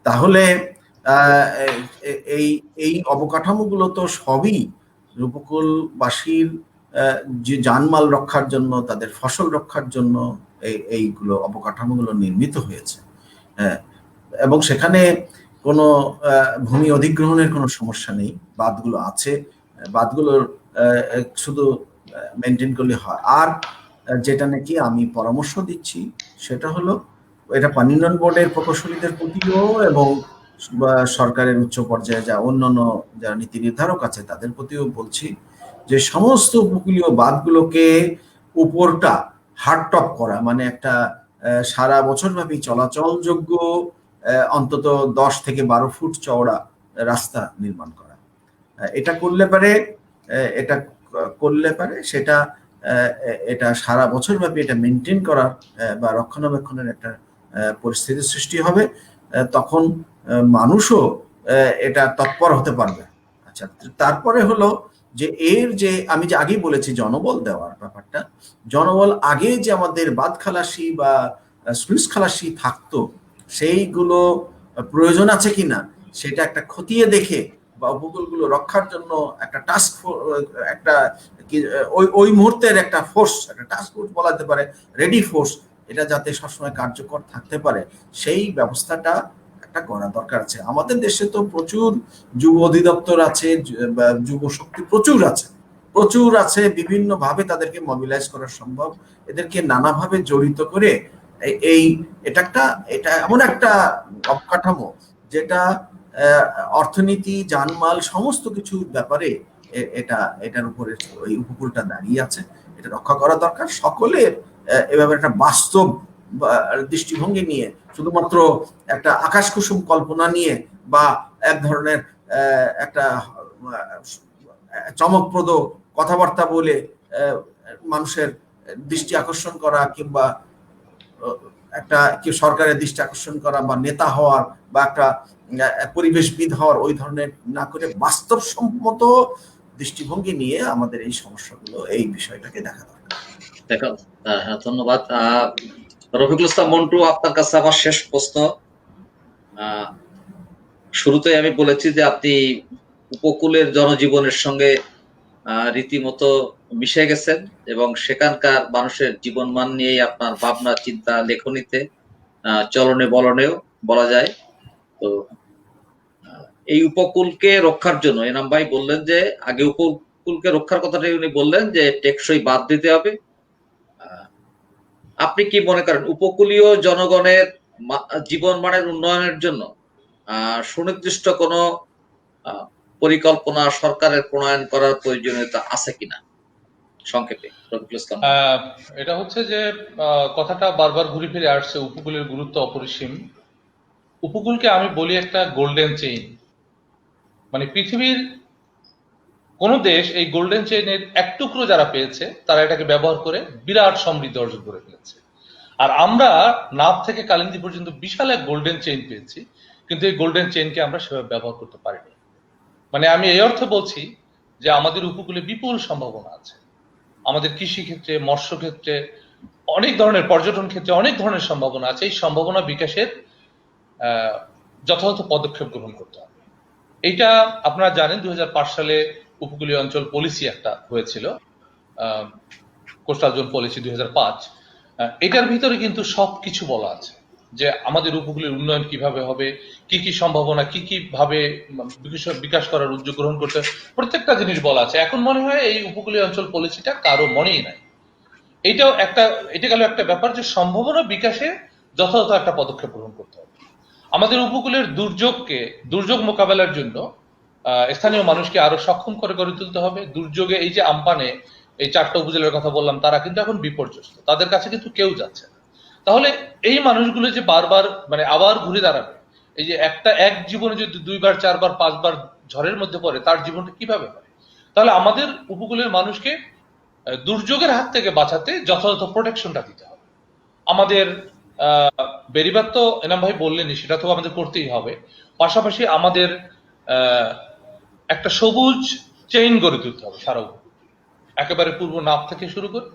তাহলে এই অবকাঠামোগুলো তো সবই উপকূলবাসীর যে জানমাল রক্ষার জন্য, তাদের ফসল রক্ষার জন্য এইগুলো অবকাঠামোগুলো নির্মিত হয়েছে। এবং সেখানে কোনো ভূমি অধিগ্রহণের কোনো সমস্যা নেই, বাঁধগুলো আছে, বাঁধগুলোর শুধু মেনটেন করলে হয়। আর যেটা নাকি আমি পরামর্শ দিচ্ছি সেটা হলো এটা পানি উন্নয়ন বোর্ডের প্রকৌশলীদের প্রতিও এবং সরকারের উচ্চ পর্যায়ে যা অন্যান্য যারা নীতি নির্ধারক আছে তাদের প্রতিও বলছি যে সমস্ত উপকূলীয় বাঁধগুলোকে উপরটা হার্ডটপ করা, মানে একটা সারা বছরব্যাপী চলাচলযোগ্য অন্তত 10 থেকে 12 ফুট চওড়া রাস্তা নির্মাণ করা। এটা করলে পারে সেটা এটা সারা বছরব্যাপী এটা মেনটেন করার বা রক্ষণাবেক্ষণের একটা পরিস্থিতির সৃষ্টি হবে। তখন মানুষও এটা তৎপর হতে পারবে। আচ্ছা, তারপরে হলো যে যে আমি যে আগেই বলেছি জনবল দেওয়ার ব্যাপারটা, জনবল আগে যে আমাদের বাঁধ খালাসি বা স্লুইস খালাসি থাকতো সেইগুলো প্রয়োজন আছে কিনা সেটা একটা খতিয়ে দেখে বা উপকূলগুলো রক্ষার জন্য একটা টাস্ক একটা ওই মুহূর্তের একটা ফোর্স, একটা টাস্ক ফোর্স বলা যেতে পারে, রেডি ফোর্স, এটা যাতে সবসময় কার্যকর থাকতে পারে সেই ব্যবস্থাটা একটা করা দরকার আছে। আমাদের দেশে তো প্রচুর যুব অধিদপ্তর আছে, যুব শক্তি প্রচুর আছে, বিভিন্ন ভাবে তাদেরকে মোবিলাইজ করা সম্ভব। এদেরকে নানাভাবে জড়িত করে এটা এমন একটা অবকাঠামো যেটা অর্থনীতি, জানমাল সমস্ত কিছুর ব্যাপারে এটার উপরে ওই উপকূলটা দাঁড়িয়ে আছে। এটা রক্ষা করা দরকার। সকলের এভাবে একটা বাস্তব দৃষ্টিভঙ্গি নিয়ে, শুধুমাত্র একটা আকাশ কুসুম কল্পনা নিয়ে বা এক ধরনের একটা চমকপ্রদ কথাবার্তা বলে মানুষের দৃষ্টি আকর্ষণ করা কিংবা একটা সরকারের দৃষ্টি আকর্ষণ করা বা নেতা হওয়ার বা একটা পরিবেশবিদ হওয়ার ওই ধরনের না করে বাস্তবসম্মত দৃষ্টিভঙ্গি নিয়ে আমাদের এই সমস্যাগুলো, এই বিষয়টাকে দেখা দরকার। দেখুন, ধন্যবাদ। রফিকুল ইসলাম মন্টু, আপনার কাছে আমার শেষ প্রশ্ন। শুরুতে আমি বলেছি যে আপনি উপকূলের জনজীবনের সঙ্গে রীতিমতো মিশে গেছেন এবং সেখানকার মানুষের জীবনমান নিয়েই আপনার ভাবনা, চিন্তা, লেখনীতে, চলনে বলনেও বলা যায়। তো এই উপকূলকে রক্ষার জন্য এনাম ভাই বললেন যে আগে উপকূলকে রক্ষার কথাটাই উনি বললেন যে টেকসই বাঁধ দিতে হবে। আপনি কি মনে করেন উপকূলীয় জনগণের জীবন মানের উন্নয়নের জন্য সুনির্দিষ্ট কোনো পরিকল্পনা সরকারের প্রণয়ন করার প্রয়োজনীয়তা আছে কিনা, সংক্ষেপে? এটা হচ্ছে যে কথাটা বারবার ঘুরে ফিরে আসছে, উপকূলের গুরুত্ব অপরিসীম। উপকূলকে আমি বলি একটা গোল্ডেন চেইন। মানে পৃথিবীর কোন দেশ এই গোল্ডেন চেইনের এক টুকরো যারা পেয়েছে তারা এটাকে ব্যবহার করে বিরাট সমৃদ্ধি অর্জন করে ফেলেছে। আর আমরা নাভ থেকে কালিন্দী পর্যন্ত বিশাল এক গোল্ডেন চেইন পেয়েছি, কিন্তু এই গোল্ডেন চেইনকে আমরা সেভাবে ব্যবহার করতে পারিনি। মানে আমি এই অর্থে বলছি যে আমাদের উপকূলে বিপুল সম্ভাবনা আছে। আমাদের কৃষি ক্ষেত্রে, মৎস্য ক্ষেত্রে, অনেক ধরনের পর্যটন ক্ষেত্রে অনেক ধরনের সম্ভাবনা আছে। এই সম্ভাবনা বিকাশের যথাযথ পদক্ষেপ গ্রহণ করতে হবে। এইটা আপনারা জানেন 2005 সালে উপকূলীয় অঞ্চল পলিসি একটা হয়েছিল, কোস্টাল জোন পলিসি 2005। এটার ভিতরে কিন্তু সবকিছু বলা আছে যে আমাদের উপকূলের উন্নয়ন কিভাবে হবে, কি কি সম্ভাবনা, কি কি ভাবে বিকাশ করার উদ্যোগ গ্রহণ করতে, প্রত্যেকটা জিনিস বলা আছে। এখন মনে হয় এই উপকূলীয় অঞ্চল পলিসিটা কারো মনেই নাই। এটা গেল একটা ব্যাপার যে সম্ভাবনা বিকাশে যথাযথ একটা পদক্ষেপ গ্রহণ করতে হবে। আমাদের উপকূলের দুর্যোগ মোকাবেলার জন্য স্থানীয় মানুষকে আরো সক্ষম করে গড়ে তুলতে হবে। দুর্যোগে এই যে আমপানে এই 4টা উপজেলার কথা বললাম, তারা কিন্তু এখন বিপর্যস্ত, তাদের কাছে কিন্তু কেউ যাচ্ছে না। তাহলে এই মানুষগুলো যে বারবার মানে আবার ঘুরে দাঁড়াবে, এই যে এক জীবনে যদি 2বার 4বার 5বার ঝড়ের মধ্যে পড়ে, তার জীবনটা কিভাবে হয়? তাহলে আমাদের উপকূলের মানুষকে দুর্যোগের হাত থেকে বাঁচাতে যথাযথ প্রোটেকশনটা দিতে হবে। আমাদের বেড়িবাঁধ তো এনাম ভাই বললেনই, সেটা তো আমাদের করতেই হবে। পাশাপাশি আমাদের একটা সবুজ চেইন গড়ে তুলতে হবে সারা উপকূল, একেবারে পূর্ব নাভ থেকে শুরু করে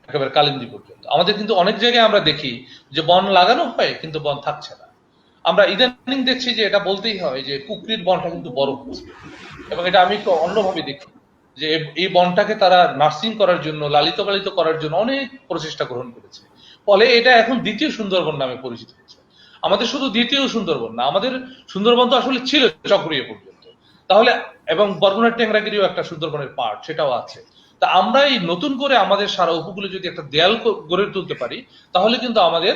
একেবারে কালিন্দী পর্যন্ত। আমাদের কিন্তু অনেক জায়গায় আমরা দেখি যে বন লাগানো হয় কিন্তু বন থাকছে না। আমরা ইদানিং দেখছি যে এটা বলতেই হয় যে কুকরির বনটা কিন্তু বড় হচ্ছে, এবং এটা আমি একটু অন্যভাবে দেখি যে এই বনটাকে তারা নার্সিং করার জন্য, লালিত পালিত করার জন্য অনেক প্রচেষ্টা গ্রহণ করেছে। ফলে এটা এখন দ্বিতীয় সুন্দরবন নামে পরিচিত হয়েছে। আমাদের শুধু দ্বিতীয় সুন্দরবন না, আমাদের সুন্দরবন তো আসলে ছিল চক্রিয়া পর্যন্ত, তাহলে এবং বরগুনার টেংরাগিরিও একটা সুন্দরবনের পার্ট, সেটাও আছে। তা আমরা এই নতুন করে আমাদের সারা উপকূলে যদি একটা দেয়াল গড়ে তুলতে পারি, তাহলে কিন্তু আমাদের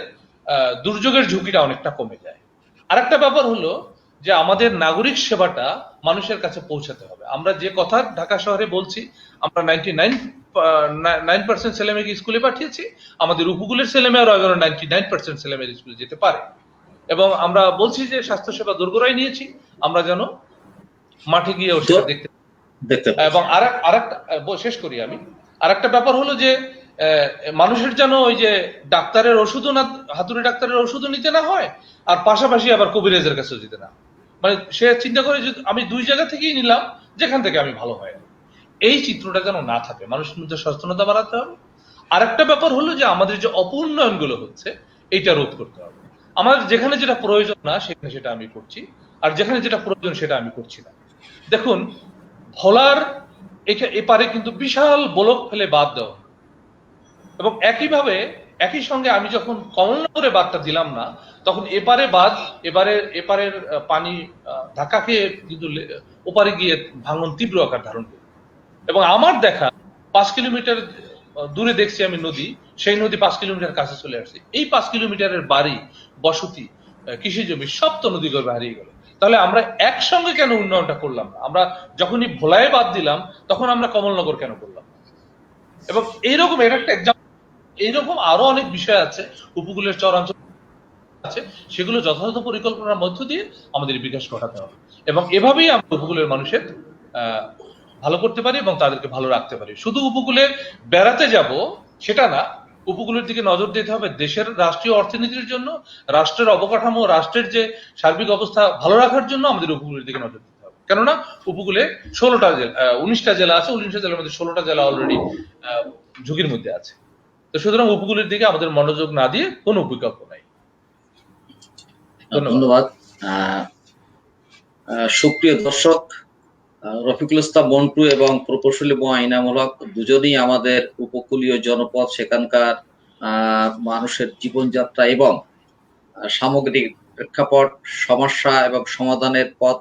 দুর্যোগের ঝুঁকিটা অনেকটা কমে যায়। আরেকটা ব্যাপার হলো যে আমাদের নাগরিক সেবাটা মানুষের কাছে পৌঁছাতে হবে। আমরা যে কথা ঢাকা শহরে বলছি, আমরা 99% ছেলে মেয়েকে স্কুলে পাঠিয়েছি, আমাদের উপকূলের ছেলে মেয়েরা 99% ছেলে মেয়ের স্কুলে যেতে পারে। এবং আমরা বলছি যে স্বাস্থ্যসেবা দোরগোড়ায় নিয়েছি, আমরা যেন মাঠে গিয়েও সেটা দেখতে এবং আরেকটা শেষ করি আমি। আরেকটা ব্যাপার হলো যে মানুষের যেন ওই যে ডাক্তারের ওষুধও না, হাতুড়ি ডাক্তারের ওষুধও নিতে না হয়, আর পাশাপাশি আবার কবিরাজের কাছেও যেতে না। মানে সে চিন্তা করে যে আমি দুই জায়গা থেকেই নিলাম, যেখান থেকে আমি ভালো হয়। এই চিত্রটা যেন না থাকে, মানুষের মধ্যে সচেতনতা বাড়াতে হবে। আরেকটা ব্যাপার হলো যে আমাদের যে অপউন্নয়ন গুলো হচ্ছে, এইটা রোধ করতে হবে। আমাদের যেখানে যেটা প্রয়োজন না সেখানে সেটা আমি করছি, আর যেখানে যেটা প্রয়োজন সেটা আমি করছি না। দেখুন, ভোলার এপারে কিন্তু বিশাল ব্লক ফেলে বাদ দেওয়া, এবং একইভাবে একই সঙ্গে আমি যখন কমলনগরে বাদটা দিলাম না, তখন এপারের পানি ধাক্কা খেয়ে কিন্তু ওপারে গিয়ে ভাঙন তীব্র আকার ধারণ করে। এবং আমার দেখা 5 কিলোমিটার দূরে দেখছি আমি নদী, সেই নদী 5 কিলোমিটার কাছে চলে আসছে। এই 5 কিলোমিটারের বাড়ি, বসতি, কৃষি জমি সব তো নদী গর্ভে হারিয়ে গেল। তাহলে আমরা একসঙ্গে কেন উন্নয়নটা করলাম না? আমরা যখনই ভোলায় বাদ দিলাম, তখন আমরা কমলনগর কেন করলাম? এবং এইরকম এটা একটা এক্সাম্পল, এইরকম আরো অনেক বিষয় আছে উপকূলের চরাঞ্চল আছে, সেগুলো যথাযথ পরিকল্পনার মধ্য দিয়ে আমাদের বিকাশ ঘটাতে হবে। এবং এভাবেই আমরা উপকূলের মানুষের ভালো করতে পারি এবং তাদেরকে ভালো রাখতে পারি। শুধু উপকূলে বেড়াতে যাব সেটা না, উপকূলের দিকে নজর দিতে হবে দেশের রাষ্ট্রীয় অর্থনীতির জন্য, রাষ্ট্রের অবকাঠামো, রাষ্ট্রের যে সার্বিক অবস্থা ভালো রাখার জন্য আমাদের উপকূলের দিকে নজর দিতে হবে। কেননা উপকূলে 19টা জেলা আছে, 19টা জেলার মধ্যে 16টা জেলা অলরেডি ঝুঁকির মধ্যে আছে। তো সুতরাং উপকূলের দিকে আমাদের মনোযোগ না দিয়ে কোনো বিকল্প নাই। ধন্যবাদ। সুপ্রিয় দর্শক, রফিকুল ইসলাম মন্টু এবং প্রকৌশলী ইনামুল হক দুজনেই আমাদের উপকূলীয় জনপদ, সেখানকার মানুষের জীবনযাত্রা এবং সামগ্রিক প্রেক্ষাপট, সমস্যা এবং সমাধানের পথ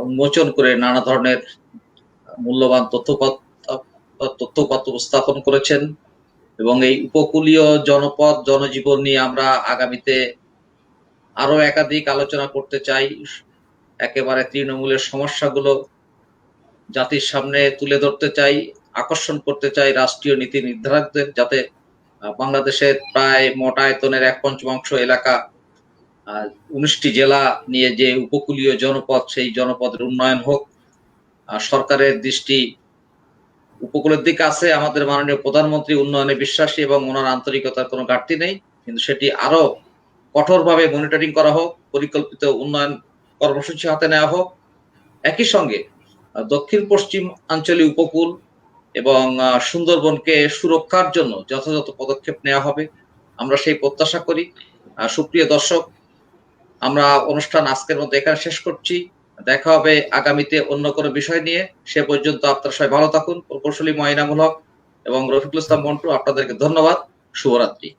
উন্মোচন করে নানা ধরনের মূল্যবান তথ্য উপস্থাপন করেছেন। এবং এই উপকূলীয় জনপদ, জনজীবন নিয়ে আমরা আগামীতে আরো একাধিক আলোচনা করতে চাই। একেবারে তৃণমূলের সমস্যাগুলো জাতির সামনে তুলে ধরতে চাই, আকর্ষণ করতে চাই রাষ্ট্রীয় নীতি নির্ধারকদের, যাতে বাংলাদেশের প্রায় মোট আয়তনের 1/5 এলাকা, 19টি জেলা নিয়ে যে উপকূলীয় জনপদ, সেই জনপদের উন্নয়ন হোক। সরকারের দৃষ্টি উপকূলের দিকে আছে। আমাদের মাননীয় প্রধানমন্ত্রী উন্নয়নে বিশ্বাসী এবং ওনার আন্তরিকতার কোনো ঘাটতি নেই, কিন্তু সেটি আরো কঠোরভাবে মনিটরিং করা হোক, পরিকল্পিত উন্নয়ন কর্মসূচি হাতে নেওয়া হোক। একই সঙ্গে দক্ষিণ পশ্চিম আঞ্চলিক উপকূল এবং সুন্দরবনকে সুরক্ষার জন্য যথাযথ পদক্ষেপ নেওয়া হবে, আমরা সেই প্রত্যাশা করি। সুপ্রিয় দর্শক, আমরা অনুষ্ঠান আজকের মতো এখানে শেষ করছি। দেখা হবে আগামীতে অন্য কোনো বিষয় নিয়ে। সে পর্যন্ত আপনারা সবাই ভালো থাকুন। প্রকৌশলী ইনামুল হক এবং রফিকুল ইসলাম মন্টু, আপনাদেরকে ধন্যবাদ। শুভরাত্রি।